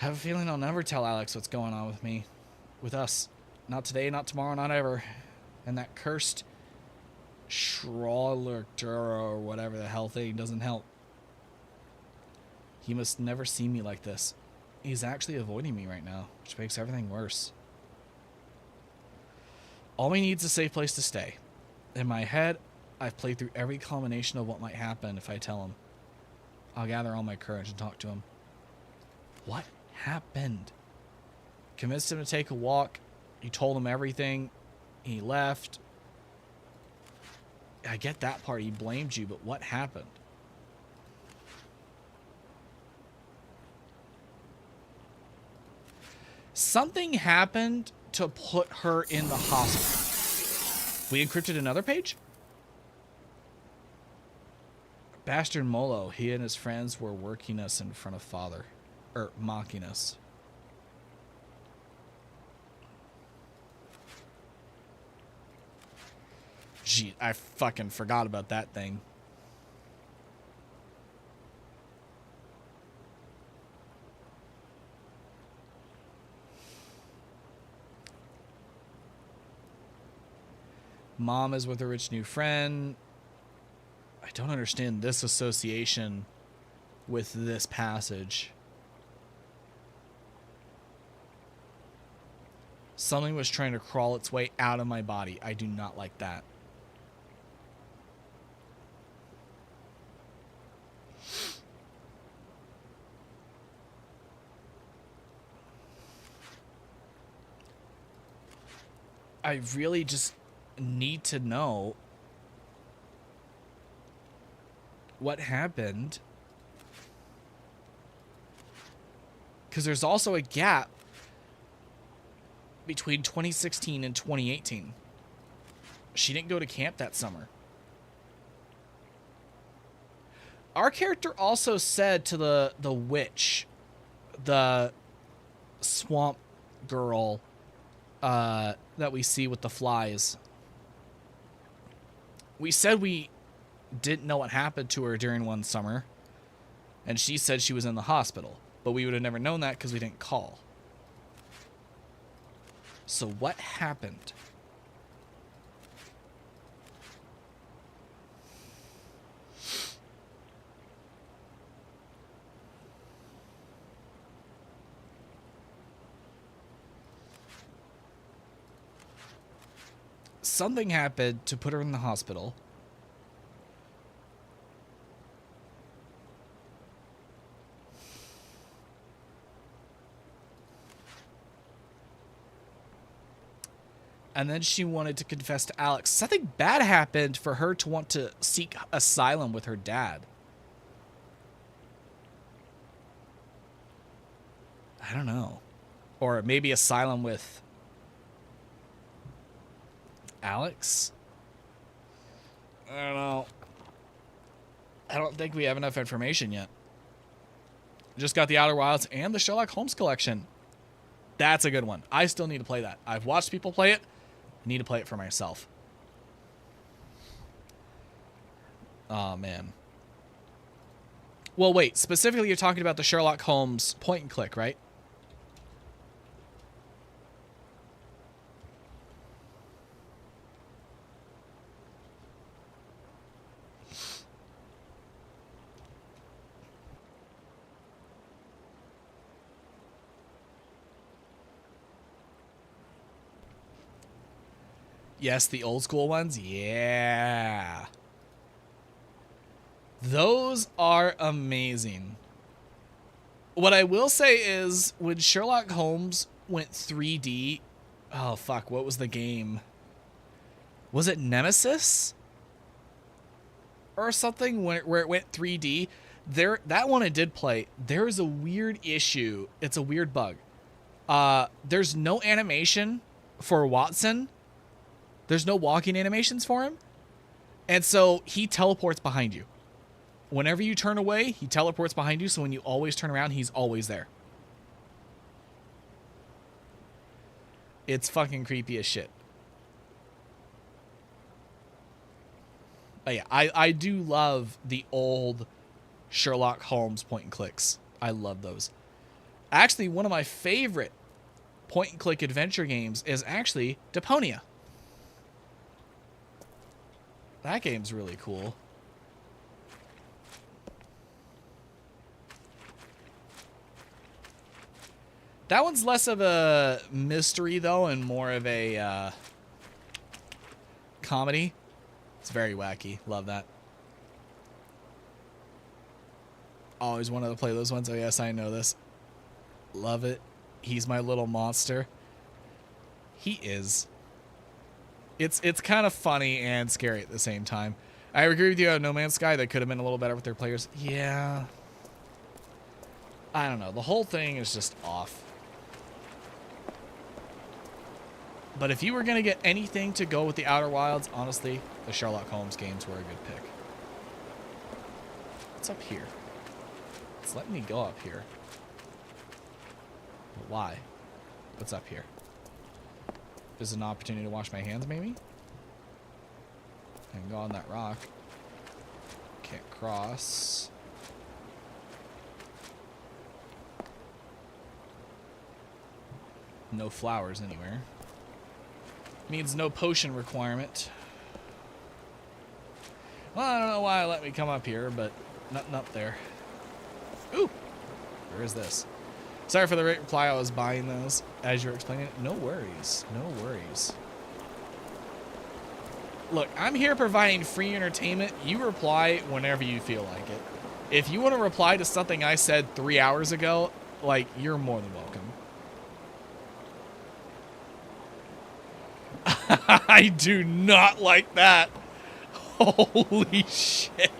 Speaker 2: I have a feeling I'll never tell Alex what's going on with me. With us. Not today, not tomorrow, not ever. And that cursed Schroller or whatever the hell thing doesn't help. He must never see me like this. He's actually avoiding me right now, which makes everything worse. All he needs is a safe place to stay. In my head, I've played through every combination of what might happen if I tell him. I'll gather all my courage and talk to him. What happened? Convinced him to take a walk. You told him everything. He left. I get that part. He blamed you, but what happened? Something happened to put her in the hospital. We encrypted another page? Bastard Molo, he and his friends were working us in front of Father. Or mocking us. Gee, I fucking forgot about that thing. Mom is with a rich new friend. I don't understand this association with this passage. Something was trying to crawl its way out of my body. I do not like that. I really just need to know what happened, because there's also a gap between 2016 and 2018. She didn't go to camp that summer. Our character also said to the witch, the swamp girl that we see with the flies, we said we didn't know what happened to her during one summer, and she said she was in the hospital, but we would have never known that because we didn't call. So what happened? Something happened to put her in the hospital. And then she wanted to confess to Alex. Something bad happened for her to want to seek asylum with her dad. I don't know. Or maybe asylum with Alex? I don't know. I don't think we have enough information yet. Just got the Outer Wilds and the Sherlock Holmes collection. That's a good one. I still need to play that. I've watched people play it. I need to play it for myself. Oh, man. Well, wait. Specifically, you're talking about the Sherlock Holmes point and click, right? Yes, the old school ones. Yeah. Those are amazing. What I will say is when Sherlock Holmes went 3D, oh fuck, what was the game? Was it Nemesis? Or something where it went 3D? That one I did play. There is a weird issue. It's a weird bug. There's no animation for Watson. There's no walking animations for him. And so he teleports behind you. Whenever you turn away, he teleports behind you. So when you always turn around, he's always there. It's fucking creepy as shit. But yeah, I do love the old Sherlock Holmes point and clicks. I love those. Actually, one of my favorite point and click adventure games is actually Deponia. That game's really cool. That one's less of a mystery, though, and more of a comedy. It's very wacky. Love that. Always wanted to play those ones. Oh, yes, I know this. Love it. He's my little monster. He is. It's kind of funny and scary at the same time. I agree with you on No Man's Sky. They could have been a little better with their players. Yeah. I don't know. The whole thing is just off. But if you were going to get anything to go with the Outer Wilds, honestly, the Sherlock Holmes games were a good pick. What's up here? It's letting me go up here. But why? What's up here? There's an opportunity to wash my hands, maybe? I can go on that rock. Can't cross. No flowers anywhere. Means no potion requirement. Well, I don't know why it let me come up here, but nothing up there. Ooh! Where is this? Sorry for the reply. I was buying those as you were explaining it. No worries. No worries. Look, I'm here providing free entertainment. You reply whenever you feel like it. If you want to reply to something I said 3 hours ago, like, you're more than welcome. I do not like that. Holy shit.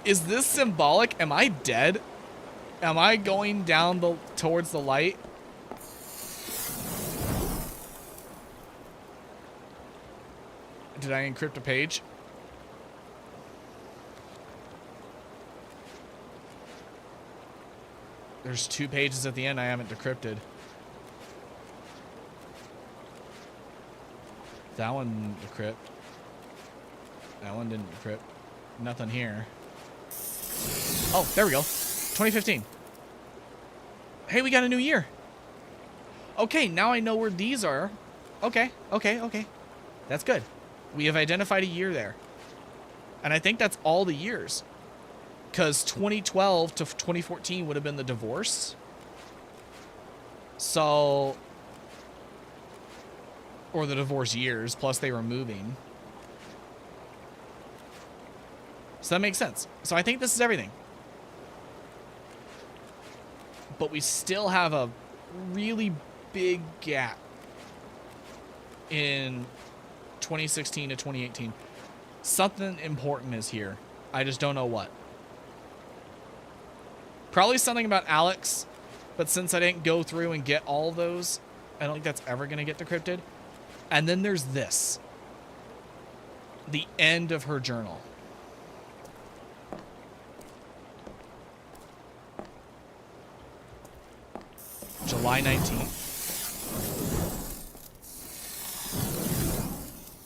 Speaker 2: Is this symbolic? Am I dead? Am I going down towards the light? Did I encrypt a page? There's 2 pages at the end I haven't decrypted. That one decrypt. That one didn't decrypt. Nothing here. Oh, there we go. 2015. Hey, we got a new year. Okay, now I know where these are. Okay. That's good. We have identified a year there. And I think that's all the years. Because 2012 to 2014 would have been the divorce. So... Or the divorce years, plus they were moving. So that makes sense. So I think this is everything. But we still have a really big gap in 2016 to 2018. Something important is here. I just don't know what. Probably something about Alex, but since I didn't go through and get all of those, I don't think that's ever going to get decrypted. And then there's this. The end of her journal. July 19th.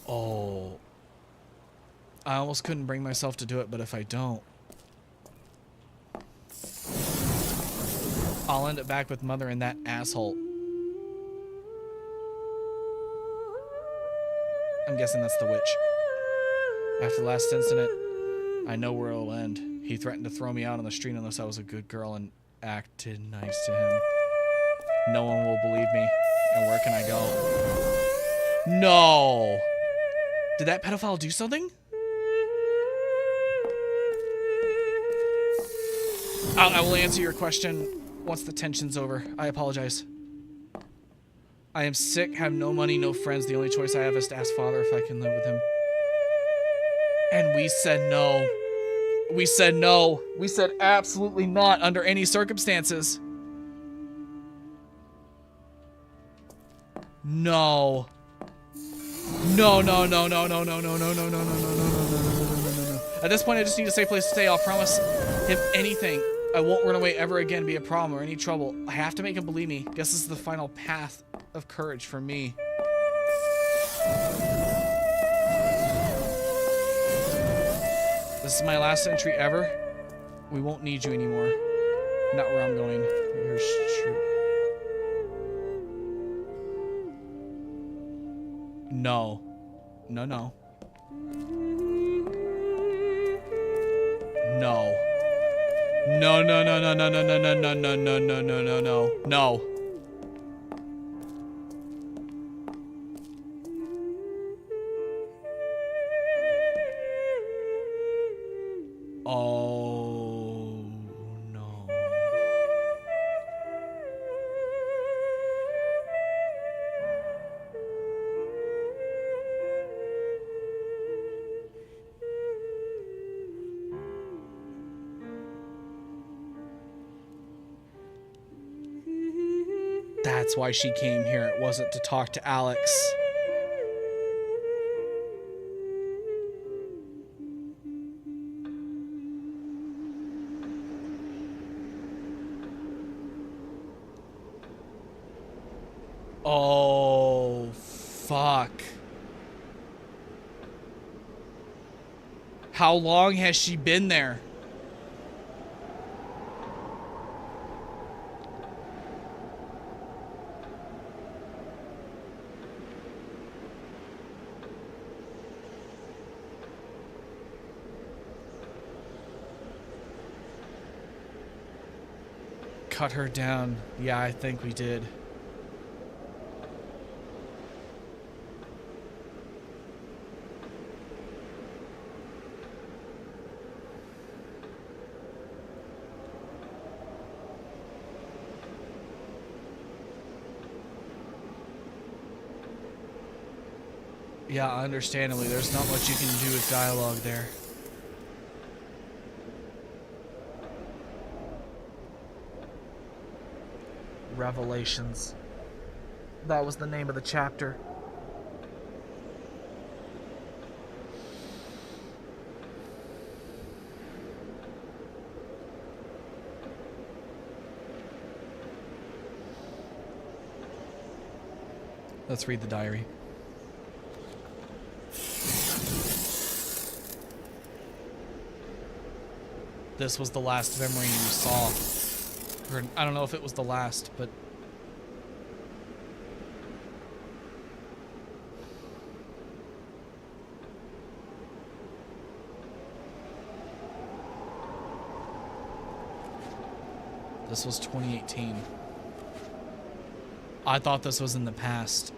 Speaker 2: Oh. I almost couldn't bring myself to do it, but if I don't, I'll end up back with Mother and that asshole. I'm guessing that's the witch. After the last incident, I know where it'll end. He threatened to throw me out on the street unless I was a good girl and acted nice to him. No one will believe me. And where can I go? No! Did that pedophile do something? I will answer your question once the tension's over. I apologize. I am sick, have no money, no friends. The only choice I have is to ask Father if I can live with him. And we said no. We said no. We said absolutely not under any circumstances. No. No. At this point, I just need a safe place to stay. I'll promise. If anything, I won't run away ever again, be a problem or any trouble. I have to make him believe me. Guess this is the final path of courage for me. This is my last entry ever. We won't need you anymore. Not where I'm going. Here's true. No. No. No. No. No. No. Oh, no. That's why she came here. It wasn't to talk to Alex. Oh, fuck. How long has she been there? Cut her down. Yeah, I think we did. Yeah, understandably, there's not much you can do with dialogue there. Revelations. That was the name of the chapter. Let's read the diary. this was the last memory you saw. Or, I don't know if it was the last, but... This was 2018. I thought this was in the past.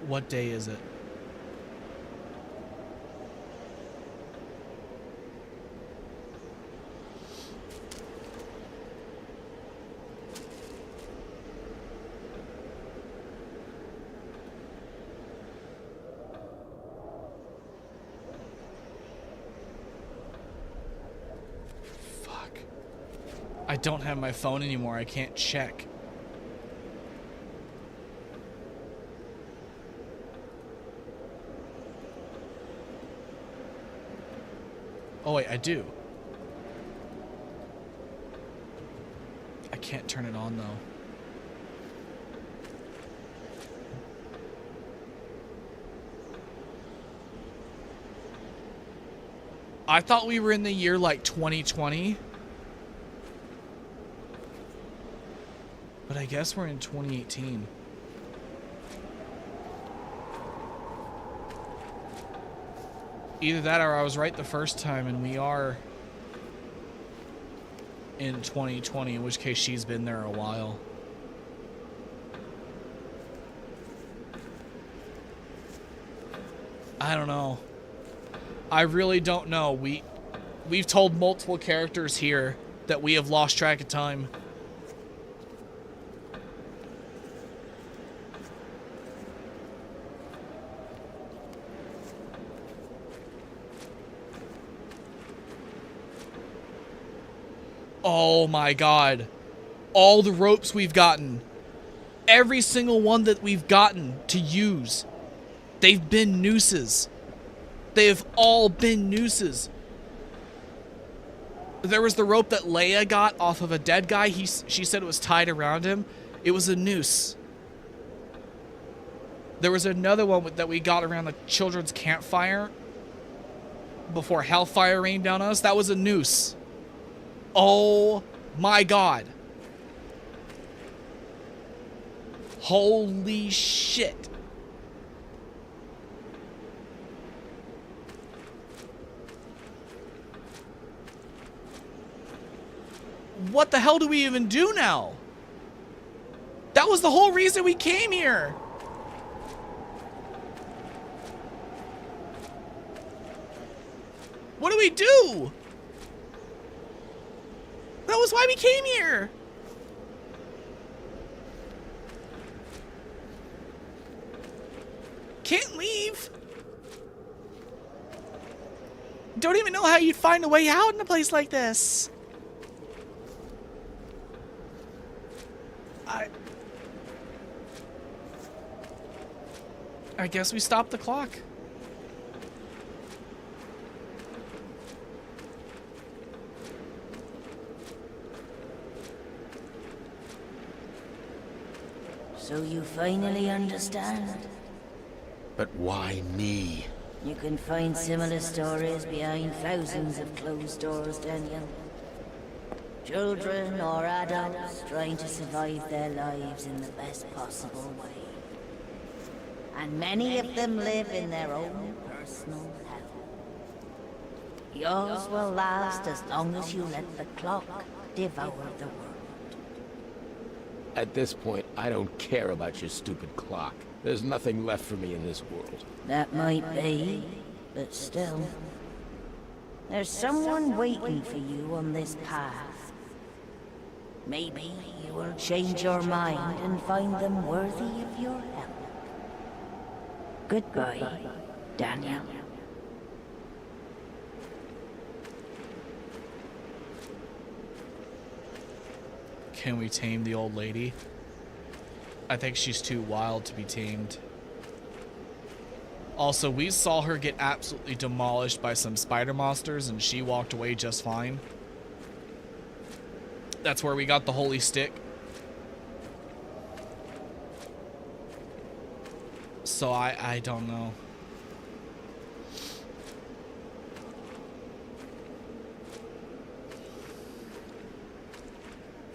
Speaker 2: What day is it? Fuck. I don't have my phone anymore. I can't check. Oh wait, I do. I can't turn it on though. I thought we were in the year like 2020. But I guess we're in 2018. Either that or I was right the first time and we are in 2020, in which case she's been there a while. I don't know. I really don't know. We've told multiple characters here that we have lost track of time. Oh my god. All the ropes we've gotten. Every single one that we've gotten to use. They've been nooses. They have all been nooses. There was the rope that Leia got off of a dead guy. She said it was tied around him. It was a noose. There was another one that we got around the children's campfire before hellfire rained down on us. That was a noose. Oh my god. Holy shit. What the hell do we even do now? That was the whole reason we came here. What do we do? That was why we came here. Can't leave. Don't even know how you'd find a way out in a place like this. I guess we stopped the clock.
Speaker 6: So you finally understand?
Speaker 3: But why me?
Speaker 6: You can find similar stories behind thousands of closed doors, Daniel. Children or adults trying to survive their lives in the best possible way. And many of them live in their own personal hell. Yours will last as long as you let the clock devour the world.
Speaker 3: At this point, I don't care about your stupid clock. There's nothing left for me in this world.
Speaker 6: That might be, but still. There's someone waiting for you on this path. Maybe you will change your mind and find them worthy of your help. Goodbye, Daniel.
Speaker 2: Can we tame the old lady? I think she's too wild to be tamed. Also, we saw her get absolutely demolished by some spider monsters, and she walked away just fine. That's where we got the holy stick. So I don't know.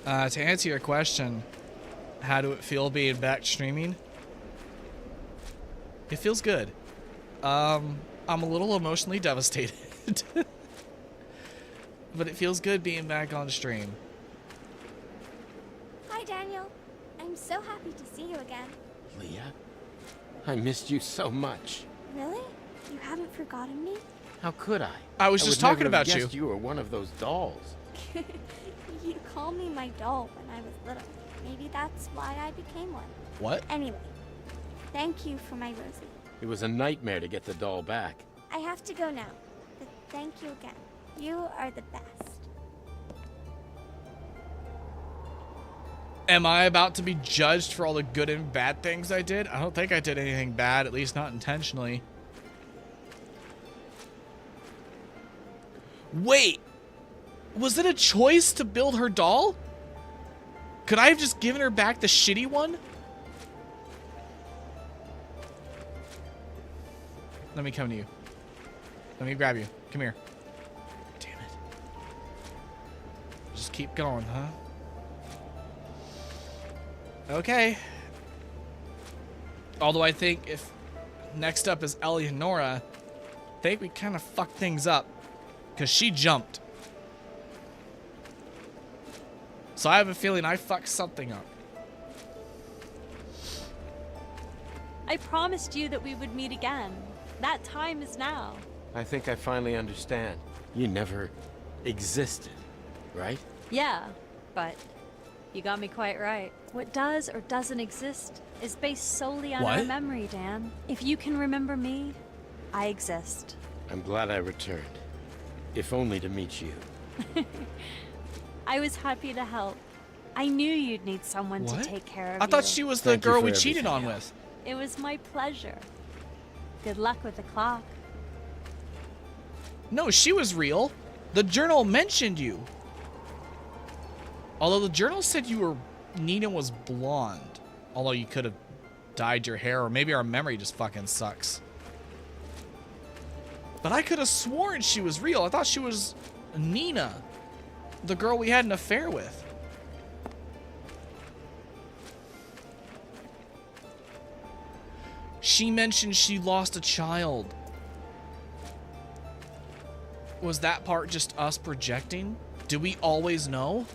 Speaker 2: To answer your question, how do it feel being back streaming? It feels good. I'm a little emotionally devastated. But it feels good being back on stream.
Speaker 4: Hi, Daniel. I'm so happy to see you again.
Speaker 3: Leah, I missed you so much.
Speaker 4: Really? You haven't forgotten me?
Speaker 3: How could I?
Speaker 2: I was just talking about
Speaker 3: you.
Speaker 2: you.
Speaker 3: You were one of those dolls.
Speaker 4: You called me my doll when I was little. Maybe that's why I became one.
Speaker 2: What?
Speaker 4: Anyway, thank you for my Rosie.
Speaker 3: It was a nightmare to get the doll back.
Speaker 4: I have to go now, but thank you again. You are the best.
Speaker 2: Am I about to be judged for all the good and bad things I did? I don't think I did anything bad, at least not intentionally. Wait! Was it a choice to build her doll? Could I have just given her back the shitty one? Let me come to you. Let me grab you. Come here. Damn it. Just keep going, huh? Okay. Although I think if next up is Eleonora, I think we kind of fucked things up. Because she jumped. So I have a feeling I fucked something up.
Speaker 5: I promised you that we would meet again. That time is now.
Speaker 3: I think I finally understand. You never existed, right?
Speaker 5: Yeah, but you got me quite right. What does or doesn't exist is based solely on our
Speaker 2: What?
Speaker 5: memory, Dan. If you can remember me, I exist.
Speaker 3: I'm glad I returned. If only to meet you.
Speaker 5: I was happy to help. I knew you'd need someone
Speaker 2: What?
Speaker 5: to take care of
Speaker 2: I thought
Speaker 5: you.
Speaker 2: she was the
Speaker 3: Thank you
Speaker 2: girl
Speaker 3: for
Speaker 2: we cheated on
Speaker 3: everything.
Speaker 2: with.
Speaker 5: It was my pleasure. Good luck with the clock.
Speaker 2: No, she was real. The journal mentioned you. Although the journal said Nina was blonde. Although you could have dyed your hair, or maybe our memory just fucking sucks. But I could have sworn she was real. I thought she was Nina, the girl we had an affair with. She mentioned she lost a child. Was that part just us projecting? Do we always know?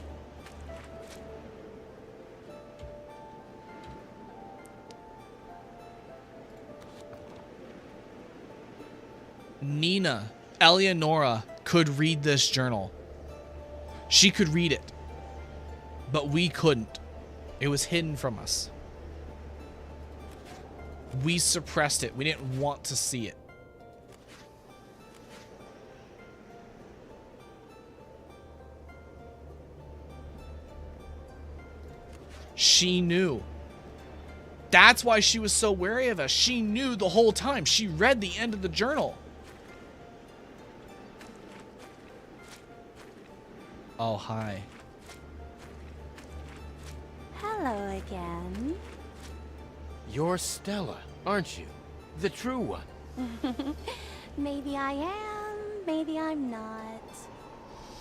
Speaker 2: Nina, Eleonora, could read this journal. She could read it. But we couldn't. It was hidden from us. We suppressed it. We didn't want to see it. She knew. That's why she was so wary of us. She knew the whole time. She read the end of the journal. Oh, hi.
Speaker 4: Hello again.
Speaker 3: You're Stella, aren't you? The true one.
Speaker 4: Maybe I am, maybe I'm not.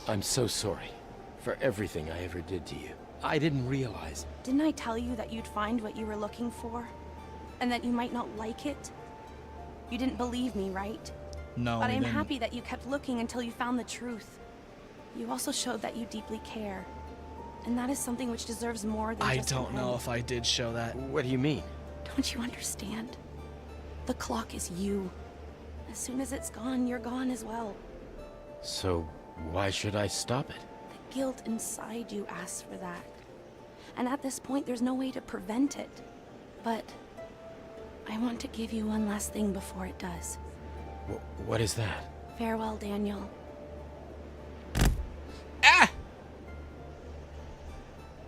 Speaker 3: I'm so sorry for everything I ever did to you. I didn't realize.
Speaker 7: Didn't I tell you that you'd find what you were looking for? And that you might not like it? You didn't believe me, right?
Speaker 2: No,
Speaker 7: But
Speaker 2: we
Speaker 7: I'm
Speaker 2: didn't.
Speaker 7: happy that you kept looking until you found the truth. You also showed that you deeply care. And that is something which deserves more than
Speaker 2: I
Speaker 7: just
Speaker 2: don't
Speaker 7: an
Speaker 2: know
Speaker 7: end.
Speaker 2: if I did show that.
Speaker 3: What do you mean?
Speaker 7: Don't you understand? The clock is you. As soon as it's gone, you're gone as well.
Speaker 3: So, why should I stop it?
Speaker 7: The guilt inside you asks for that. And at this point, there's no way to prevent it. But I want to give you one last thing before it does.
Speaker 3: What is that?
Speaker 7: Farewell, Daniel.
Speaker 2: Ah!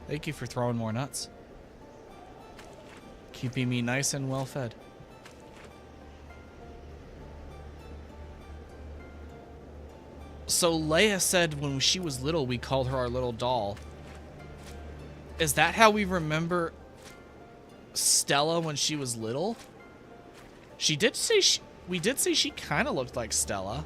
Speaker 2: Thank you for throwing more nuts. Keeping me nice and well fed. So Leia said when she was little, we called her our little doll. Is that how we remember Stella when she was little? She did say we did say she kind of looked like Stella.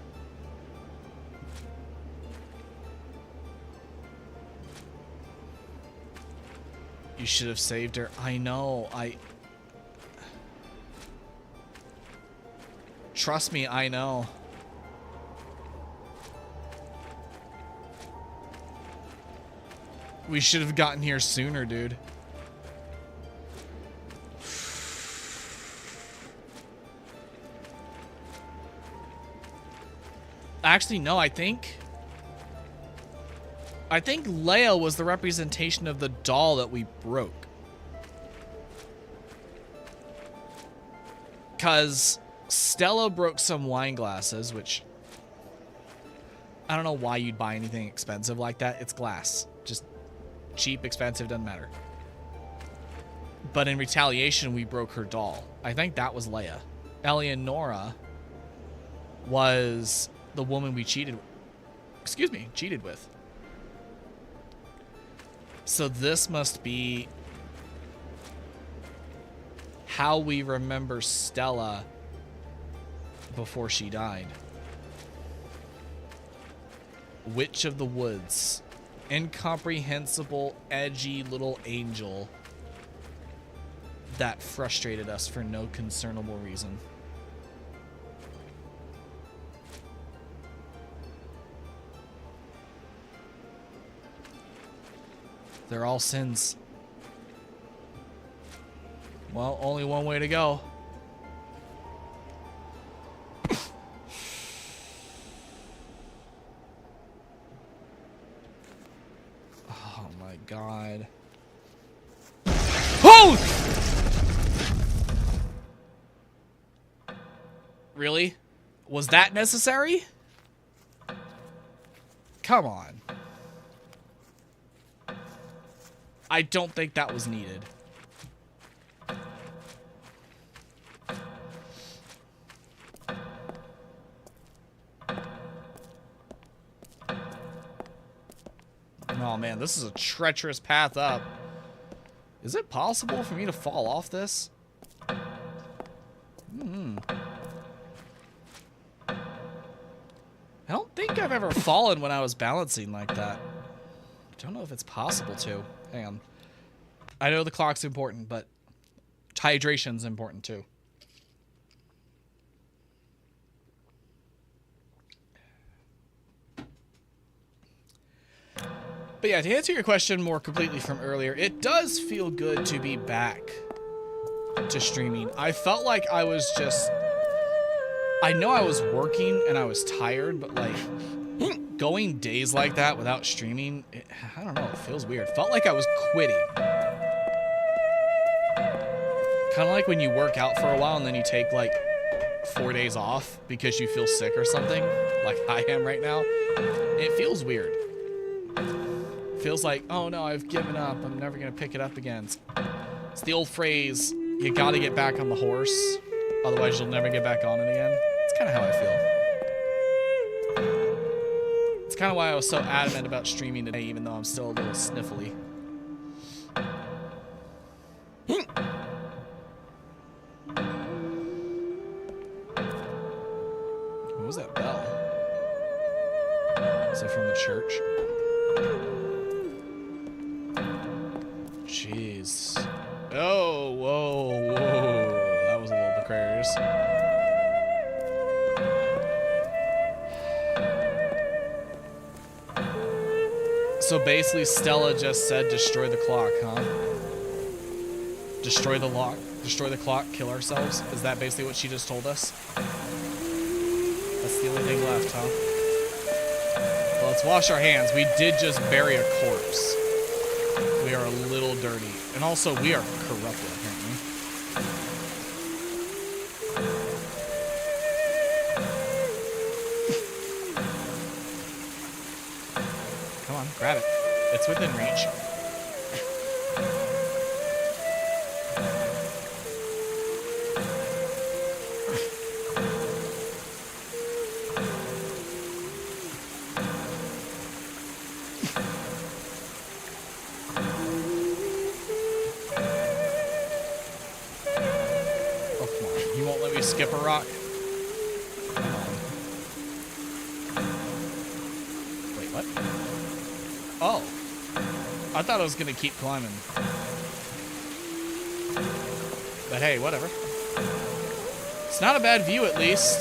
Speaker 2: You should have saved her. I know. Trust me, I know. We should have gotten here sooner, dude. Actually, no, I think Leia was the representation of the doll that we broke. Because Stella broke some wine glasses, which I don't know why you'd buy anything expensive like that. It's glass. Just cheap, expensive, doesn't matter. But in retaliation, we broke her doll. I think that was Leia. Eleonora was the woman we cheated with. So this must be how we remember Stella before she died. Witch of the Woods. Incomprehensible, edgy little angel that frustrated us for no concernable reason. They're all sins. Well, only one way to go. Oh my god. Oh! Really? Was that necessary? Come on. I don't think that was needed. Oh man, this is a treacherous path up. Is it possible for me to fall off this? I don't think I've ever fallen when I was balancing like that. I don't know if it's possible to. Hang on. I know the clock's important, but hydration's important too. But yeah, to answer your question more completely from earlier, it does feel good to be back to streaming. I felt like I was just... I know I was working and I was tired, but like... going days like that without streaming, I don't know, it feels weird. Felt like I was quitting. Kind of like when you work out for a while and then you take like 4 days off because you feel sick or something, like I am right now. It feels weird. It feels like, oh no, I've given up. I'm never going to pick it up again. It's the old phrase, you got to get back on the horse, otherwise you'll never get back on it again. It's kind of how I feel. It's kind of why I was so adamant about streaming today, even though I'm still a little sniffly. What was that bell? Is it from the church? Jeez. Oh, whoa, whoa. That was a little precarious. So basically, Stella just said, destroy the clock, huh? Destroy the lock, destroy the clock, kill ourselves? Is that basically what she just told us? That's the only thing left, huh? Well, let's wash our hands. We did just bury a corpse. We are a little dirty. And also, we are corrupted, apparently. Come on, grab it. It's within reach. Let me skip a rock. Wait, what? Oh. I thought I was gonna keep climbing. But hey, whatever. It's not a bad view, at least.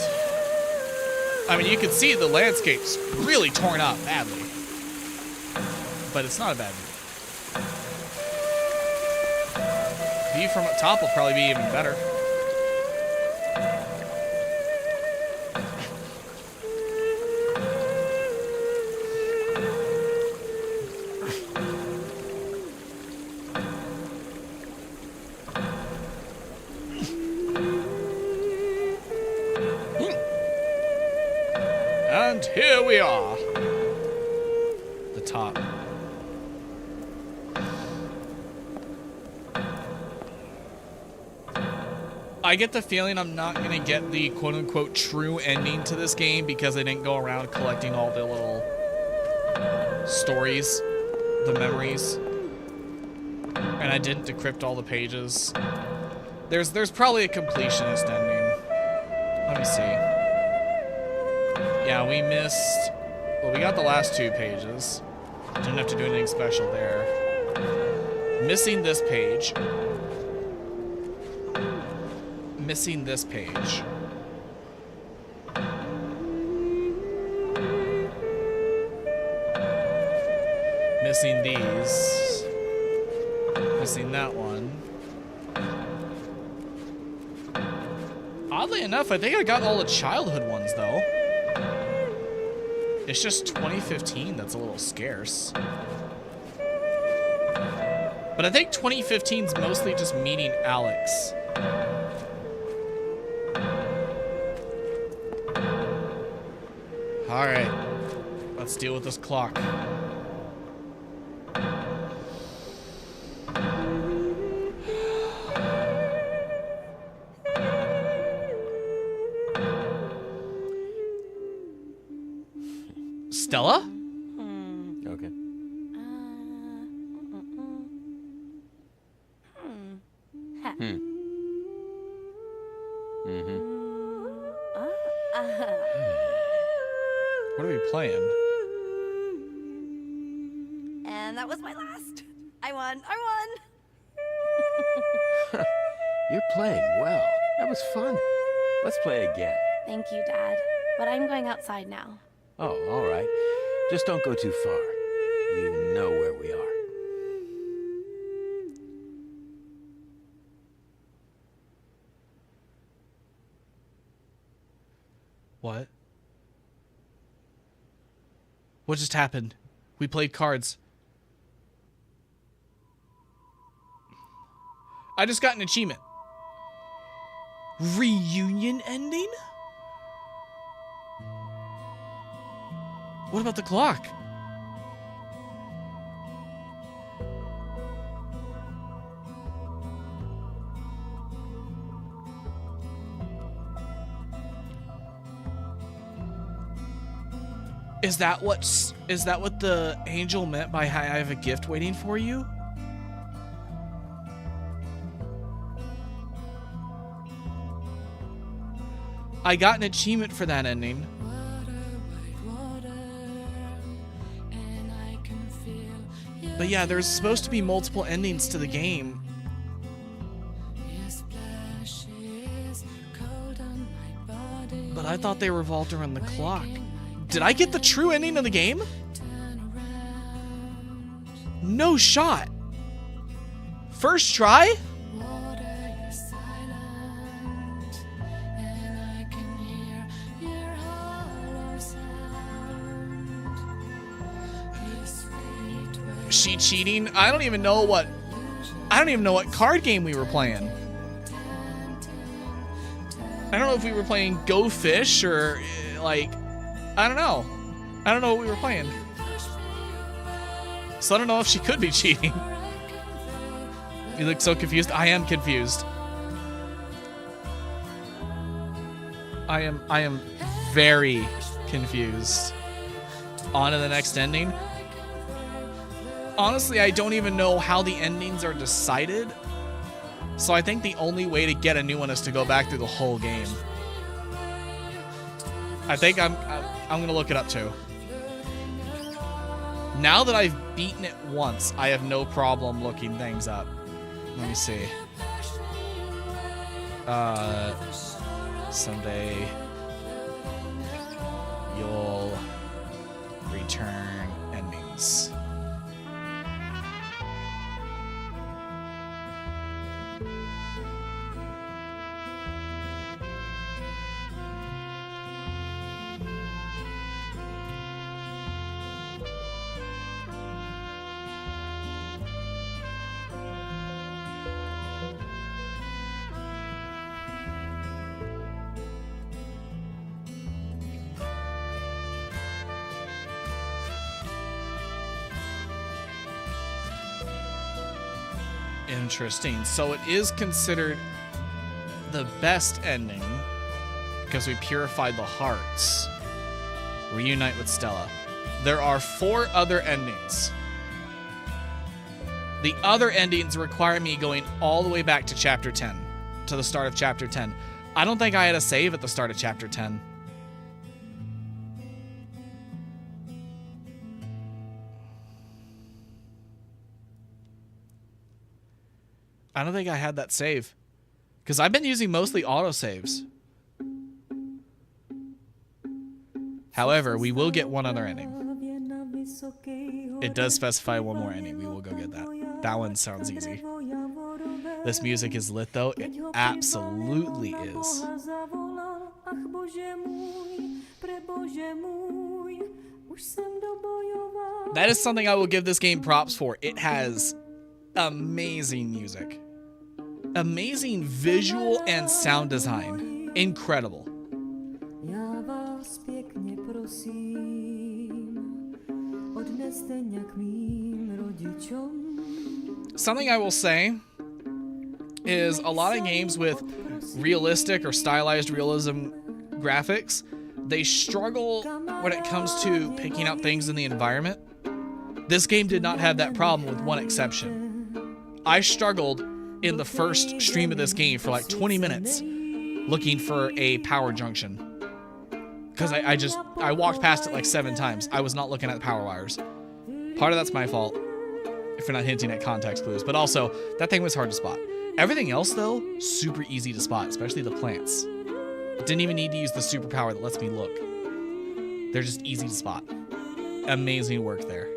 Speaker 2: I mean, you can see the landscape's really torn up badly. But it's not a bad view. View from up top will probably be even better. And here we are. The top. I get the feeling I'm not going to get the quote-unquote true ending to this game because I didn't go around collecting all the little stories, the memories, and I didn't decrypt all the pages. There's probably a completionist ending. Let me see. Yeah, we missed... Well, we got the last 2 pages. Didn't have to do anything special there. Missing this page. Missing this page. Missing these. Missing that one. Oddly enough, I think I got all the childhood ones, though. It's just 2015 that's a little scarce. But I think 2015's mostly just meeting Alex. Alright. Let's deal with this clock. Stella?
Speaker 3: Okay.
Speaker 2: What are we playing?
Speaker 7: And that was my last. I won. I won.
Speaker 3: You're playing well. That was fun. Let's play again.
Speaker 7: Thank you, Dad. But I'm going outside now.
Speaker 3: Oh, all right. Just don't go too far. You know where we are.
Speaker 2: What? What just happened? We played cards. I just got an achievement. Reunion ending? What about the clock? Is that what the angel meant by "Hi, I have a gift waiting for you"? I got an achievement for that ending. But yeah, there's supposed to be multiple endings to the game. But I thought they revolved around the clock. Did I get the true ending of the game? No shot. First try? Is she cheating? I don't even know what card game we were playing. I don't know if we were playing Go Fish or like, I don't know. I don't know what we were playing. So I don't know if she could be cheating. You look so confused. I am confused. I am very confused. On to the next ending. Honestly, I don't even know how the endings are decided. So I think the only way to get a new one is to go back through the whole game. I think I'm gonna look it up too. Now that I've beaten it once, I have no problem looking things up. Let me see. Someday you'll return endings. Interesting. So it is considered the best ending because we purified the hearts. Reunite with Stella. There are 4 other endings. The other endings require me going all the way back to chapter 10, to the start of chapter 10. I don't think I had a save at the start of chapter 10. I don't think I had that save. Because I've been using mostly autosaves. However, we will get one other ending. It does specify one more ending. We will go get that. That one sounds easy. This music is lit though. It absolutely is. That is something I will give this game props for. It has amazing music. Amazing visual and sound design. Incredible. Something I will say is a lot of games with realistic or stylized realism graphics, they struggle when it comes to picking out things in the environment. This game did not have that problem with one exception. I struggled in the first stream of this game for like 20 minutes looking for a power junction. Because I walked past it like 7 times. I was not looking at the power wires. Part of that's my fault, if you're not hinting at context clues. But also, that thing was hard to spot. Everything else, though, super easy to spot, especially the plants. Didn't even need to use the superpower that lets me look. They're just easy to spot. Amazing work there.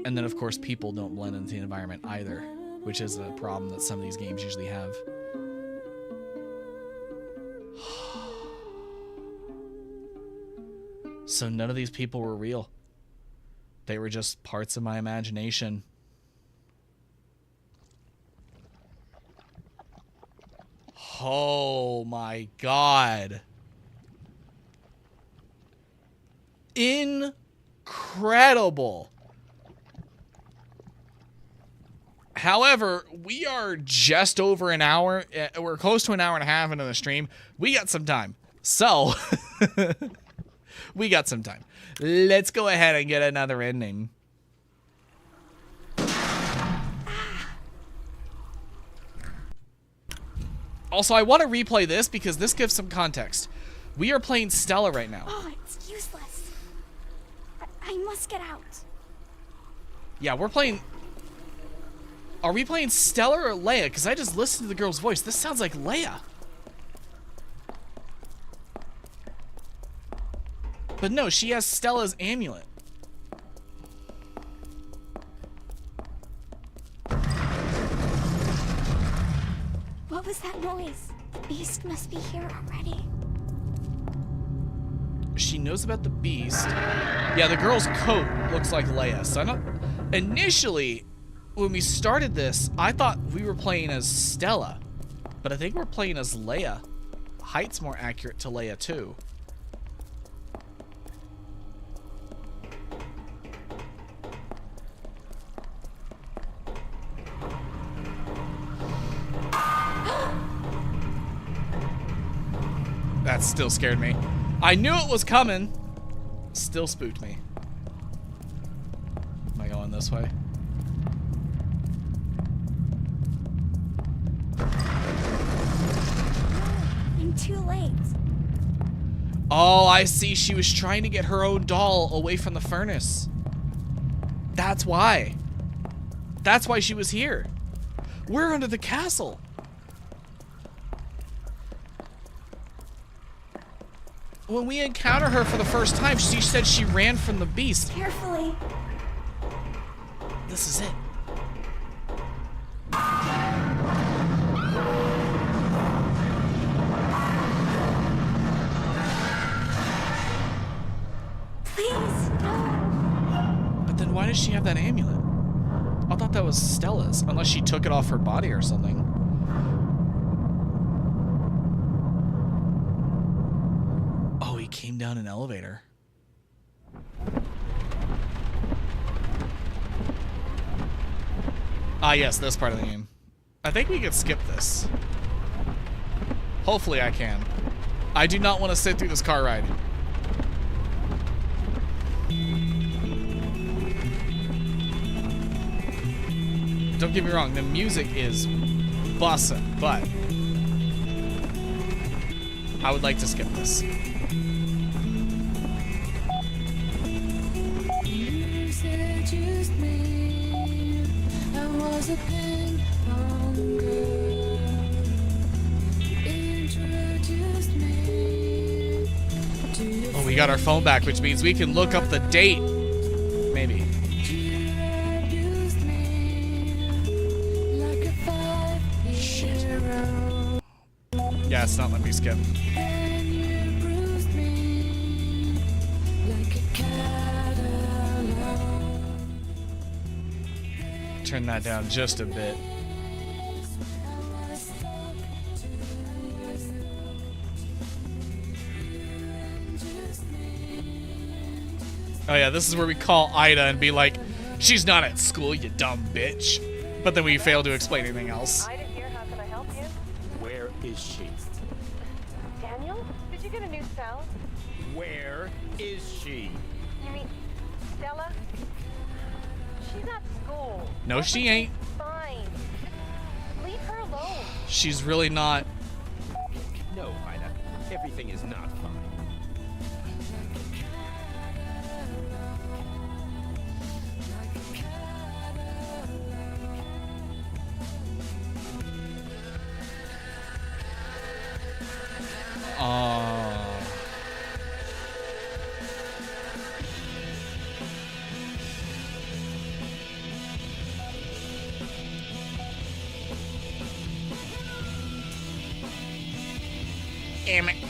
Speaker 2: And then, of course, people don't blend into the environment either, which is a problem that some of these games usually have. So none of these people were real. They were just parts of my imagination. Oh my God. Incredible. However, we are just over an hour. We're close to an hour and a half into the stream. We got some time. So, we got some time. Let's go ahead and get another ending. Also, I want to replay this because this gives some context. We are playing Stella right now.
Speaker 4: Oh, it's useless. I must get out.
Speaker 2: Yeah, we're playing... Are we playing Stella or Leia? Because I just listened to the girl's voice. This sounds like Leia. But no, she has Stella's amulet.
Speaker 4: What was that noise? The beast must be here already.
Speaker 2: She knows about the beast. Yeah, the girl's coat looks like Leia. So I'm not... Initially, when we started this, I thought we were playing as Stella. But I think we're playing as Leia. Height's more accurate to Leia, too. That still scared me. I knew it was coming. Still spooked me. Am I going this this way.
Speaker 4: I'm too late.
Speaker 2: Oh, I see. She was trying to get her own doll away from the furnace. That's why. That's why she was here. We're under the castle. When we encounter her for the first time, she said she ran from the beast.
Speaker 4: Carefully.
Speaker 2: This is it.
Speaker 4: Please, no.
Speaker 2: But then why does she have that amulet? I thought that was Stella's, unless she took it off her body or something. Oh, he came down an elevator. Ah, yes, this part of the game. I think we could skip this. Hopefully I can. I do not want to sit through this car ride. Don't get me wrong, the music is bussin', but I would like to skip this.
Speaker 8: You said just me. I was a ping pong girl. Introduced me to your
Speaker 2: Oh, we got our phone back, which means we can look up the date. Maybe. Yeah, it's not letting me skip. Turn that down just a bit. Oh yeah, this is where we call Ida and be like, she's not at school, you dumb bitch. But then we fail to explain anything else.
Speaker 9: Ida here, how can I help you?
Speaker 3: Where is she?
Speaker 9: Daniel? Did you get a new cell?
Speaker 3: Where is she?
Speaker 9: You mean Stella? She's at school.
Speaker 2: No, she ain't.
Speaker 9: Fine. Just leave her alone.
Speaker 2: She's really not.
Speaker 3: No, Ida. Everything is not fine.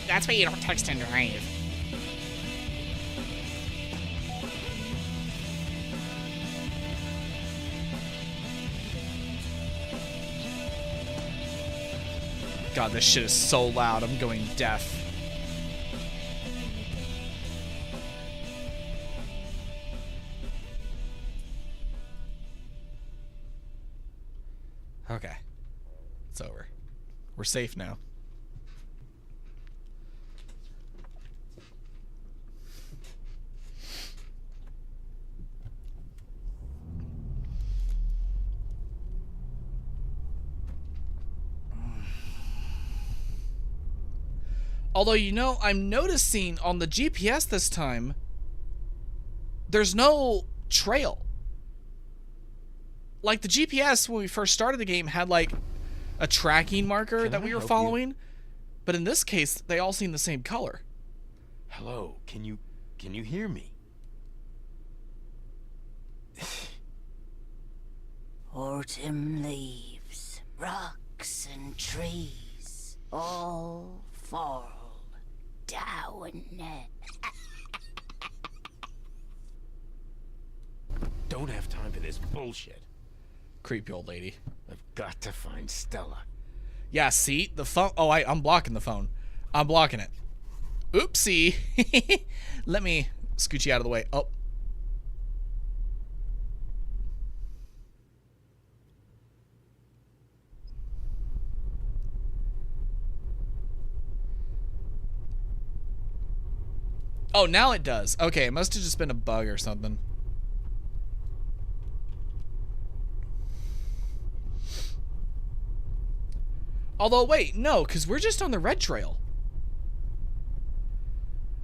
Speaker 1: That's why you don't text and drive.
Speaker 2: God, this shit is so loud. I'm going deaf. Okay. It's over. We're safe now. Although, you know, I'm noticing on the GPS this time, there's no trail. Like, the GPS, when we first started the game, had, like, a tracking marker that we were following. But in this case, they all seem the same color.
Speaker 3: Hello, can you hear me?
Speaker 6: Autumn leaves, rocks and trees, all fall down.
Speaker 3: Don't have time for this bullshit.
Speaker 2: Creepy old lady.
Speaker 3: I've got to find Stella.
Speaker 2: Yeah, see? The phone... Oh, I'm blocking the phone. I'm blocking it. Oopsie. Let me scoot you out of the way. Oh. Oh, now it does. Okay, it must have just been a bug or something. Although, wait, no, because we're just on the red trail.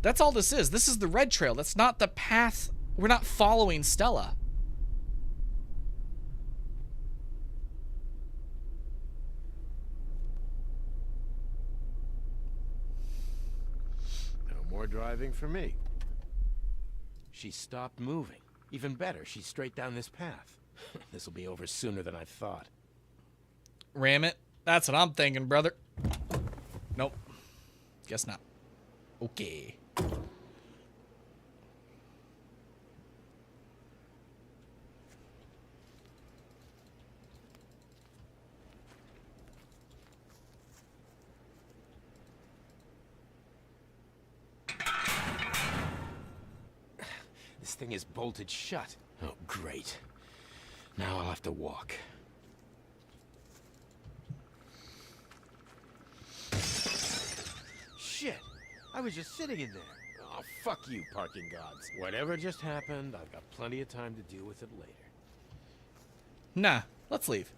Speaker 2: That's all this is. This is the red trail. That's not the path. We're not following Stella.
Speaker 3: No more driving for me. She stopped moving. Even better, she's straight down this path. This'll be over sooner than I thought.
Speaker 2: Ram it. That's what I'm thinking, brother. Nope. Guess not. Okay.
Speaker 3: This thing is bolted shut. Oh, great. Now I'll have to walk. Shit! I was just sitting in there. Oh, fuck you, parking gods. Whatever just happened, I've got plenty of time to deal with it later.
Speaker 2: Nah, let's leave.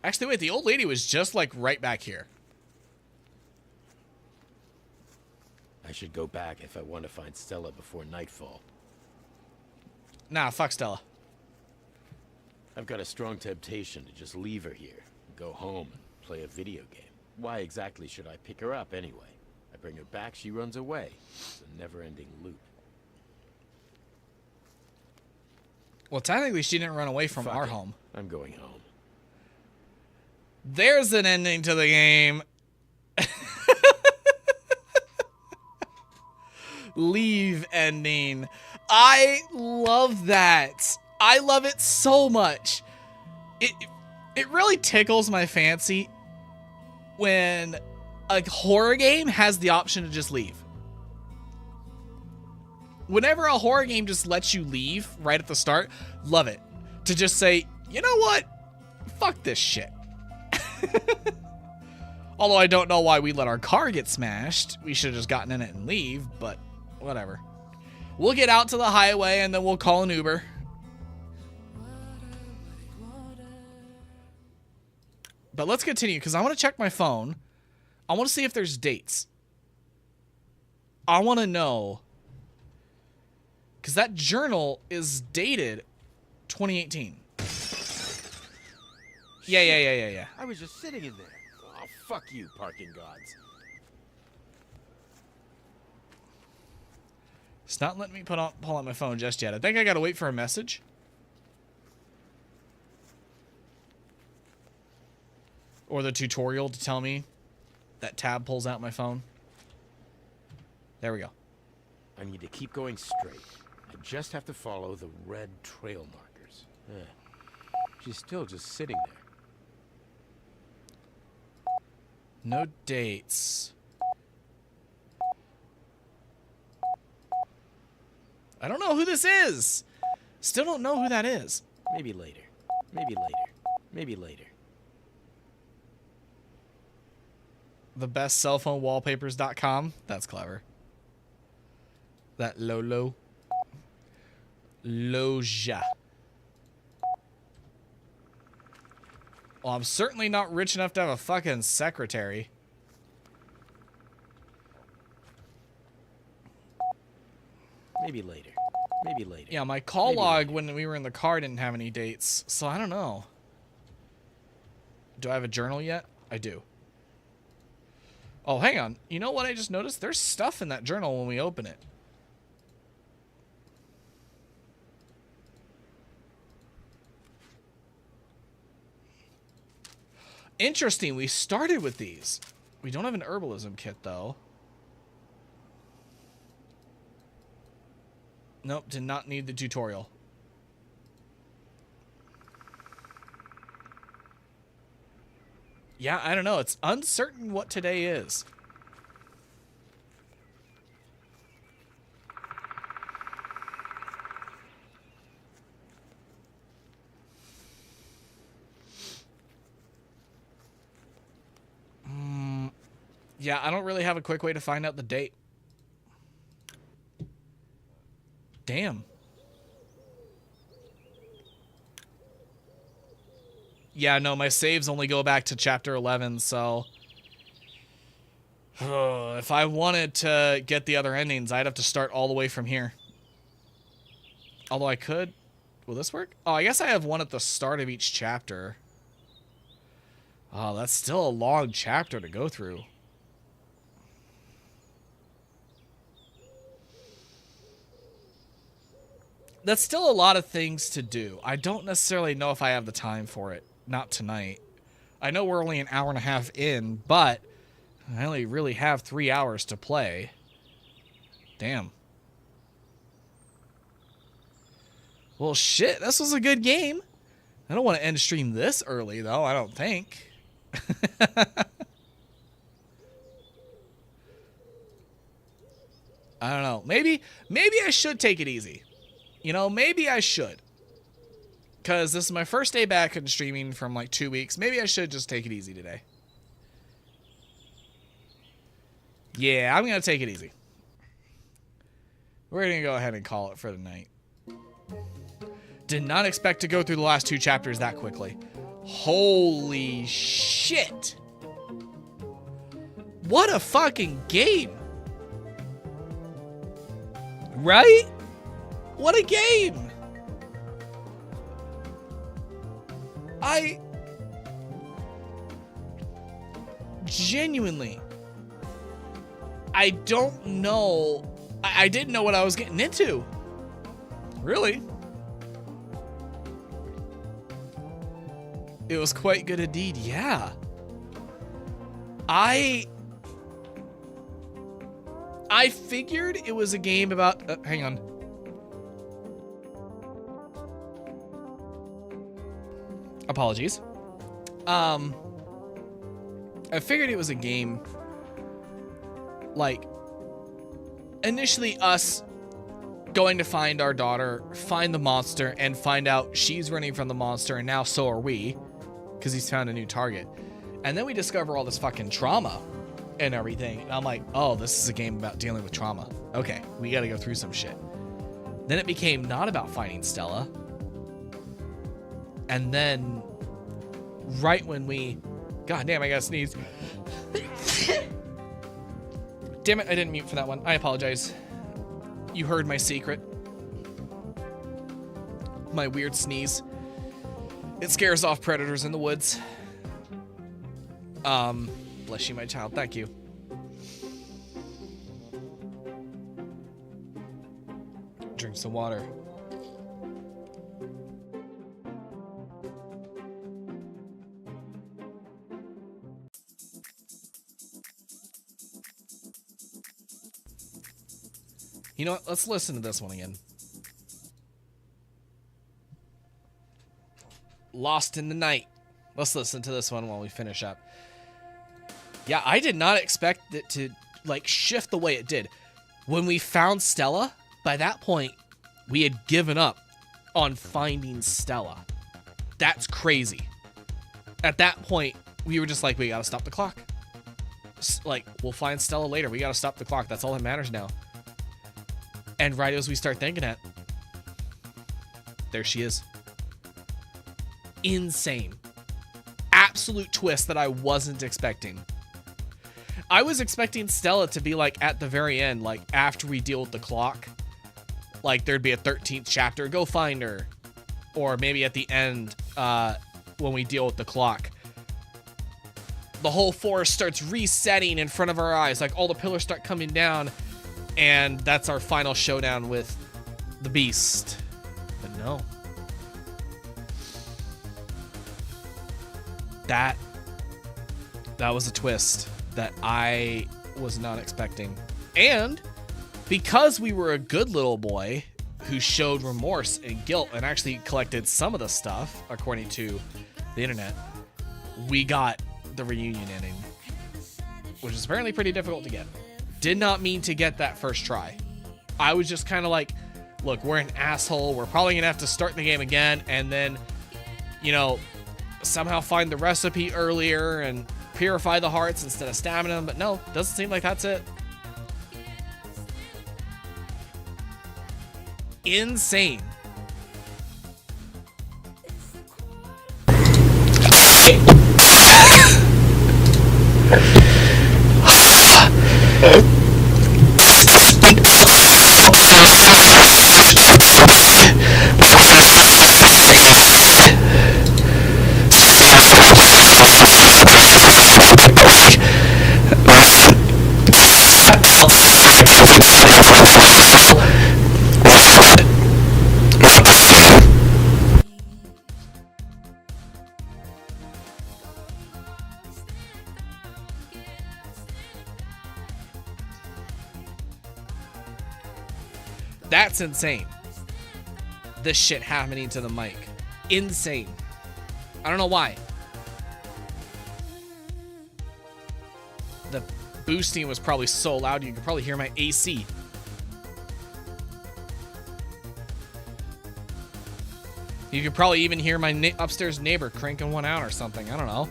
Speaker 2: Actually, wait, the old lady was just like right back here.
Speaker 3: I should go back if I want to find Stella before nightfall.
Speaker 2: Nah, fuck Stella.
Speaker 3: I've got a strong temptation to just leave her here, go home, and play a video game. Why exactly should I pick her up anyway? I bring her back, she runs away. It's a never-ending loop.
Speaker 2: Well, technically, she didn't run away from
Speaker 3: Fuck
Speaker 2: our
Speaker 3: it.
Speaker 2: home.
Speaker 3: I'm going home.
Speaker 2: There's an ending to the game. Leave ending. I love that. I love it so much. It really tickles my fancy when a horror game has the option to just leave. Whenever a horror game just lets you leave right at the start, love it. To just say, you know what? Fuck this shit. Although I don't know why we let our car get smashed. We should have just gotten in it and leave, but whatever. We'll get out to the highway and then we'll call an Uber. But let's continue because I want to check my phone. I want to see if there's dates. I want to know. Because that journal is dated 2018. Yeah.
Speaker 3: I was just sitting in there. Oh, fuck you, parking gods.
Speaker 2: It's not letting me pull out my phone just yet. I think I gotta wait for a message. Or the tutorial to tell me that tab pulls out my phone. There we go.
Speaker 3: I need to keep going straight. I just have to follow the red trail markers. She's still just sitting there.
Speaker 2: No dates. I don't know who this is. Still don't know who that is.
Speaker 3: Maybe later. Maybe later. Maybe later.
Speaker 2: Thebestcellphonewallpapers.com. That's clever. That Lolo. Loja. Well, I'm certainly not rich enough to have a fucking secretary.
Speaker 3: Maybe later. Maybe later.
Speaker 2: Yeah, my call
Speaker 3: Maybe
Speaker 2: log
Speaker 3: later.
Speaker 2: when we were in the car didn't have any dates, so I don't know. Do I have a journal yet? I do. Oh, hang on. You know what I just noticed? There's stuff in that journal when we open it. Interesting. We started with these. We don't have an herbalism kit, though. Nope, did not need the tutorial. Yeah, I don't know. It's uncertain what today is. Yeah, I don't really have a quick way to find out the date. Damn. Yeah, no, my saves only go back to chapter 11, so... if I wanted to get the other endings, I'd have to start all the way from here. Although I could... Will this work? Oh, I guess I have one at the start of each chapter. Oh, that's still a long chapter to go through. That's still a lot of things to do. I don't necessarily know if I have the time for it. Not tonight. I know we're only an hour and a half in, but I only really have 3 hours to play. Damn. Well, shit, this was a good game. I don't want to end stream this early, though, I don't think. I don't know. Maybe I should take it easy. You know, maybe I should. Because this is my first day back in streaming from like 2 weeks. Maybe I should just take it easy today. Yeah, I'm going to take it easy. We're going to go ahead and call it for the night. Did not expect to go through the last 2 chapters that quickly. Holy shit. What a fucking game. Right? What a game. I genuinely, I don't know. I didn't know what I was getting into. Really? It was quite good indeed, yeah. I figured it was a game about... hang on. Apologies. I figured it was a game... like... initially us going to find our daughter, find the monster, and find out she's running from the monster, and now so are we. Because he's found a new target. And then we discover all this fucking trauma and everything. And I'm like, oh, this is a game about dealing with trauma. Okay, we gotta go through some shit. Then it became not about finding Stella. And then, right when we... God damn, I gotta sneeze. Damn it, I didn't mute for that one. I apologize. You heard my secret. My weird sneeze. It scares off predators in the woods. Bless you, my child. Thank you. Drink some water. You know what? Let's listen to this one again. Lost in the Night. Let's listen to this one while we finish up. Yeah, I did not expect it to, like, shift the way it did. When we found Stella, by that point, we had given up on finding Stella. That's crazy. At that point, we were just like, we gotta stop the clock. Like, we'll find Stella later. We gotta stop the clock. That's all that matters now. And right as we start thinking it, there she is. Insane. Absolute twist that I wasn't expecting. I was expecting Stella to be like at the very end, like after we deal with the clock. Like there'd be a 13th chapter, go find her. Or maybe at the end, when we deal with the clock. The whole forest starts resetting in front of our eyes, like all the pillars start coming down. And that's our final showdown with the beast. But no. That was a twist that I was not expecting. And because we were a good little boy who showed remorse and guilt and actually collected some of the stuff, according to the internet, we got the reunion ending, which is apparently pretty difficult to get. Did not mean to get that first try. I was just kind of like, look, we're an asshole. We're probably going to have to start the game again and then, you know, somehow find the recipe earlier and purify the hearts instead of stabbing them. But no, doesn't seem like that's it. Insane. That's insane. This shit happening to the mic. Insane. I don't know why. The boosting was probably so loud you could probably hear my AC. You could probably even hear my upstairs neighbor cranking one out or something. I don't know.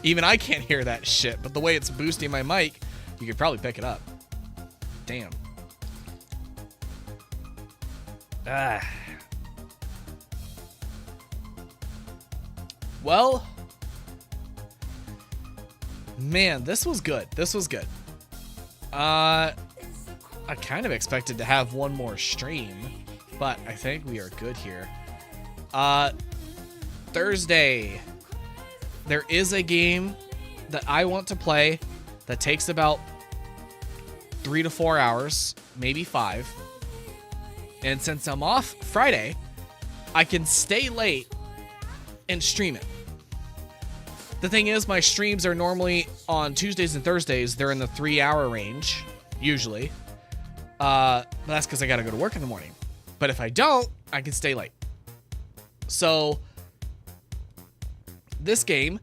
Speaker 2: Even I can't hear that shit, but the way it's boosting my mic, you could probably pick it up. Damn. Ah. Well, man, this was good. This was good. I kind of expected to have one more stream, but I think we are good here. Thursday, there is a game that I want to play that takes about 3 to 4 hours, maybe 5. And since I'm off Friday, I can stay late and stream it. The thing is, my streams are normally on Tuesdays and Thursdays. They're in the 3-hour range, usually. But that's because I got to go to work in the morning. But if I don't, I can stay late. So, this game,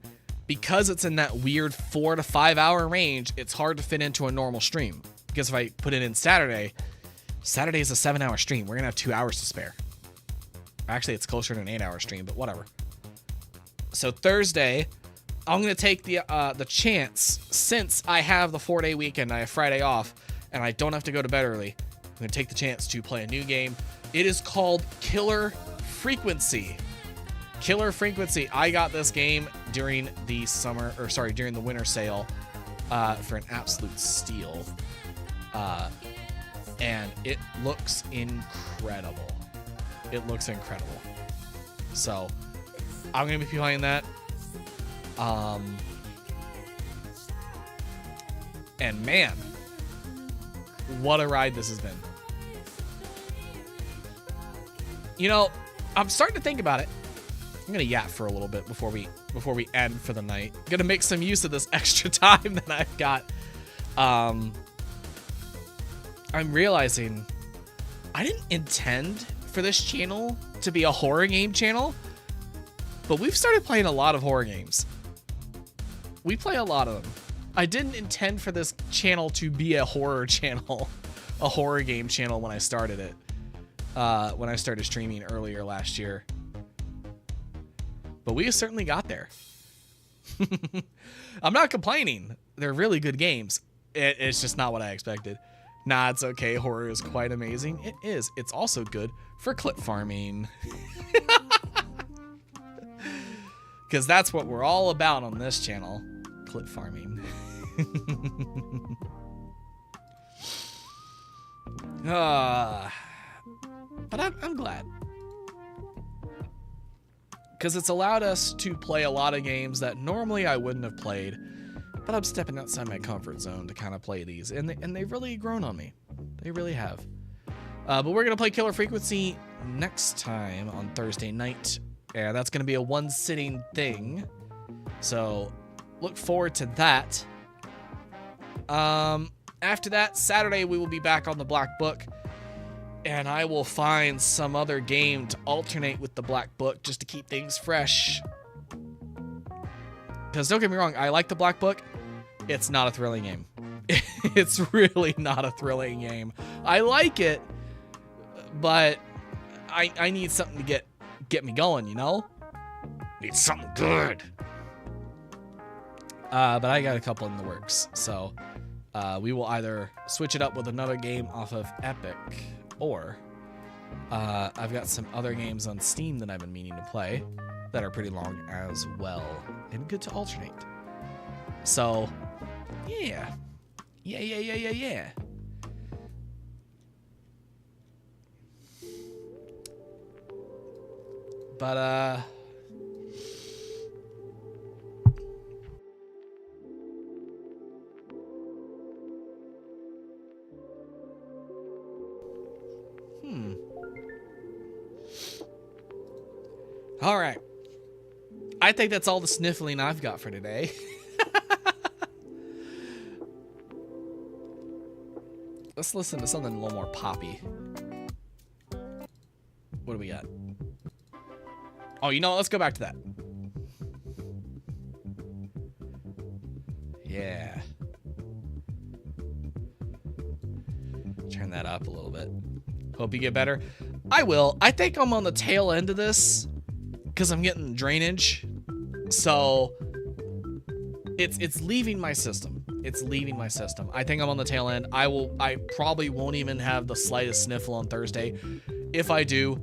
Speaker 2: because it's in that weird 4 to 5 hour range, it's hard to fit into a normal stream. Because if I put it in Saturday is a 7-hour stream. We're going to have 2 hours to spare. Actually, it's closer to an 8-hour stream, but whatever. So Thursday, I'm going to take the chance, since I have the 4-day weekend, I have Friday off, and I don't have to go to bed early, I'm going to take the chance to play a new game. It is called Killer Frequency. Killer Frequency. I got this game during the during the winter sale for an absolute steal. And it looks incredible. It looks incredible. So, I'm going to be playing that. And man, what a ride this has been. You know, I'm starting to think about it. I'm going to yap for a little bit before we end for the night. I'm going to make some use of this extra time that I've got. I'm realizing I didn't intend for this channel to be a horror game channel, but we've started playing a lot of horror games. We play a lot of them. I didn't intend for this channel to be a horror channel, a horror game channel when I started it, when I started streaming earlier last year. But we certainly got there. I'm not complaining. They're really good games. It's just not what I expected. Nah, it's okay. Horror is quite amazing. It is. It's also good for clip farming. Because that's what we're all about on this channel. Clip farming. But I'm glad. Because it's allowed us to play a lot of games that normally I wouldn't have played. But I'm stepping outside my comfort zone to kind of play these. And they've really grown on me. They really have. But we're going to play Killer Frequency next time on Thursday night. And that's going to be a one-sitting thing. So look forward to that. After that, Saturday we will be back on the Black Book. And I will find some other game to alternate with the Black Book just to keep things fresh. Because don't get me wrong, I like the Black Book. It's not a thrilling game. It's really not a thrilling game. I like it, but I need something to get me going, you know? Need something good. But I got a couple in the works, so we will either switch it up with another game off of Epic, or I've got some other games on Steam that I've been meaning to play that are pretty long as well, and good to alternate. So, yeah. Yeah. But, all right. I think that's all the sniffling I've got for today. Let's listen to something a little more poppy. What do we got? Oh, you know what? Let's go back to that. Yeah. Turn that up a little bit. Hope you get better. I will. I think I'm on the tail end of this because I'm getting drainage. So it's leaving my system. It's leaving my system. I think I'm on the tail end. I probably won't even have the slightest sniffle on Thursday. If I do,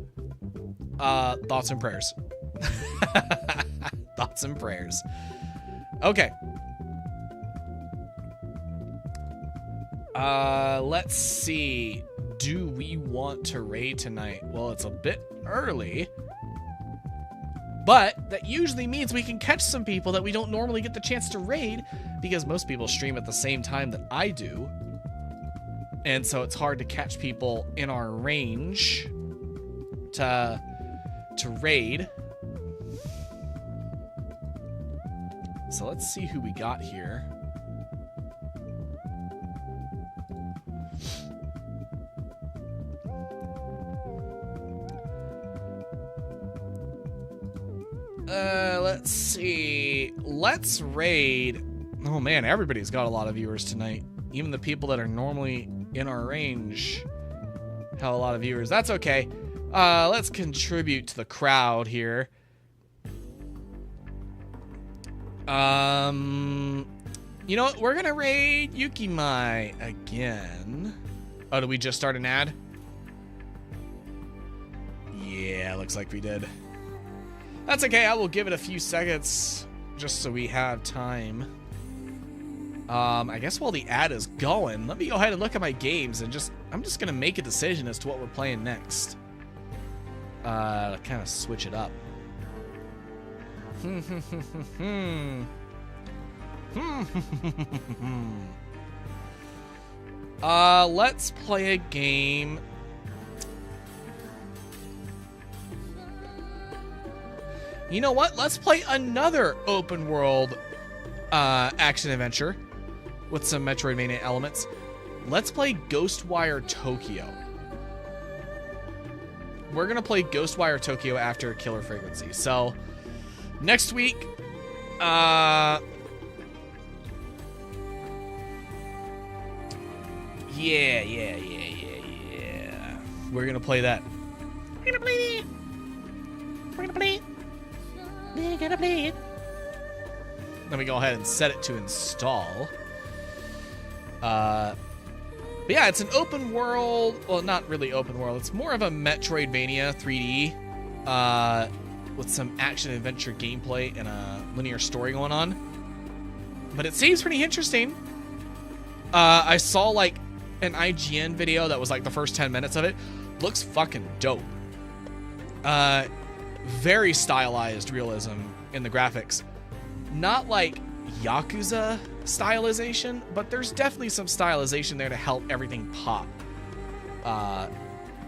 Speaker 2: thoughts and prayers. Thoughts and prayers. Okay. Let's see. Do we want to raid tonight? Well, it's a bit early. But that usually means we can catch some people that we don't normally get the chance to raid because most people stream at the same time that I do. And so it's hard to catch people in our range to raid. So let's see who we got here. Let's see. Let's raid. Oh man, everybody's got a lot of viewers tonight. Even the people that are normally in our range have a lot of viewers. That's okay. Let's contribute to the crowd here. You know what? We're gonna raid Yukimai again. Oh, did we just start an ad? Yeah, looks like we did. That's okay. I will give it a few seconds just so we have time. I guess while the ad is going, let me go ahead and look at my games and I'm just gonna make a decision as to what we're playing next. Kind of switch it up. Let's play a game. You know what? Let's play another open world action adventure with some Metroidvania elements. Let's play Ghostwire Tokyo. We're gonna play Ghostwire Tokyo after Killer Frequency. So next week, yeah. We're gonna play that. We're gonna play it. We're gonna play it. We're gonna play it. Let me go ahead and set it to install. But yeah, it's an open world. Well, not really open world. It's more of a Metroidvania 3D with some action adventure gameplay and a linear story going on. But it seems pretty interesting. I saw like an IGN video that was like the first 10 minutes of it. Looks fucking dope. Very stylized realism in the graphics. Not like Yakuza stylization, but there's definitely some stylization there to help everything pop.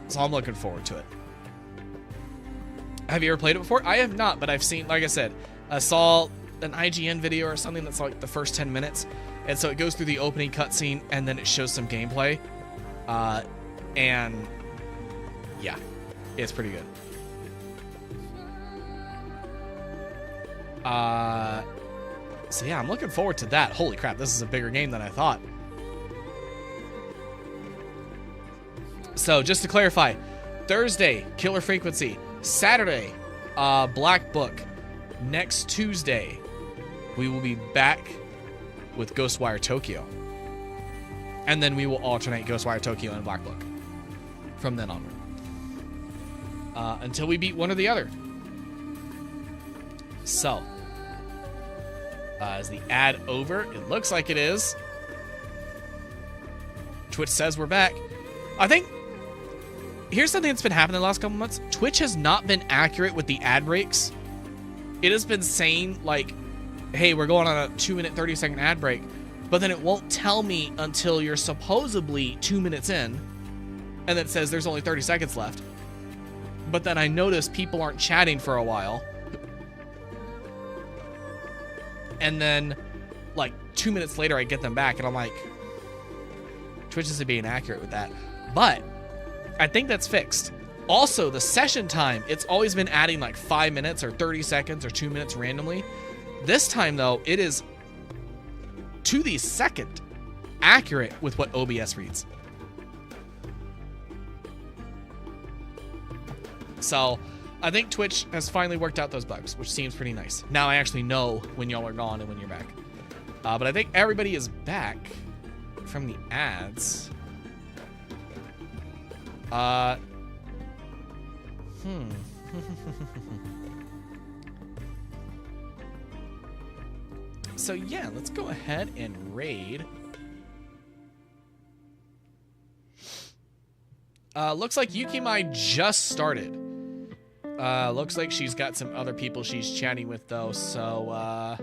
Speaker 2: So I'm looking forward to it. Have you ever played it before? I have not, but I've seen, like I said, I saw an IGN video or something that's like the first 10 minutes. And so it goes through the opening cutscene and then it shows some gameplay. And yeah, it's pretty good. So yeah, I'm looking forward to that. Holy crap, this is a bigger game than I thought. So just to clarify, Thursday, Killer Frequency. Saturday, Black Book. Next Tuesday, we will be back with Ghostwire Tokyo. And then we will alternate Ghostwire Tokyo and Black Book from then onward. Until we beat one or the other. So, Is the ad over? It looks like it is. Twitch says we're back. I think here's something that's been happening the last couple months. Twitch has not been accurate with the ad breaks. It has been saying like, hey, we're going on a 2-minute, 30-second ad break, but then it won't tell me until you're supposedly 2 minutes in, and then it says there's only 30 seconds left. But then I notice people aren't chatting for a while. And then, like, 2 minutes later, I get them back, and I'm like, Twitch isn't being accurate with that. But I think that's fixed. Also, the session time, it's always been adding like 5 minutes or 30 seconds or 2 minutes randomly. This time, though, it is to the second accurate with what OBS reads. So I think Twitch has finally worked out those bugs, which seems pretty nice. Now I actually know when y'all are gone and when you're back. But I think everybody is back from the ads. So yeah, let's go ahead and raid. Looks like Yukimai just started. Looks like she's got some other people she's chatting with though, so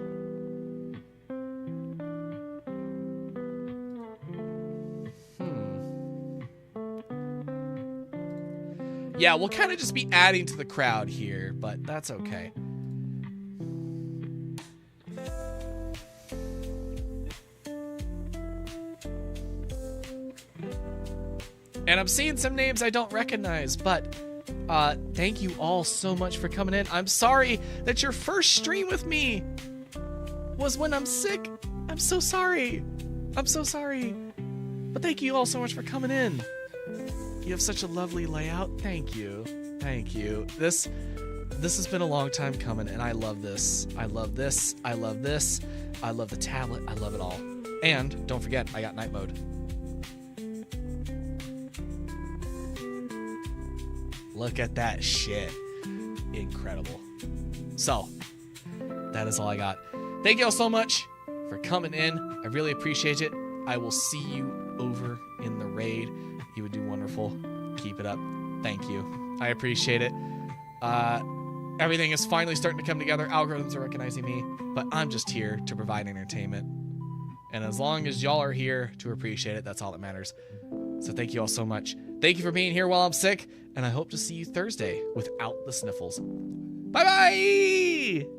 Speaker 2: yeah, we'll kind of just be adding to the crowd here, but that's okay. And I'm seeing some names I don't recognize, but thank you all so much for coming in. I'm sorry that your first stream with me was when I'm sick. I'm so sorry. I'm so sorry. But thank you all so much for coming in. You have such a lovely layout. Thank you. Thank you. This has been a long time coming, and I love this. I love this. I love this. I love the tablet. I love it all. And don't forget, I got night mode. Look at that shit. Incredible. So, that is all I got. Thank you all so much for coming in. I really appreciate it. I will see you over in the raid. You would do wonderful. Keep it up. Thank you. I appreciate it. Everything is finally starting to come together. Algorithms are recognizing me, but I'm just here to provide entertainment. And as long as y'all are here to appreciate it, that's all that matters. So thank you all so much. Thank you for being here while I'm sick, and I hope to see you Thursday without the sniffles. Bye-bye!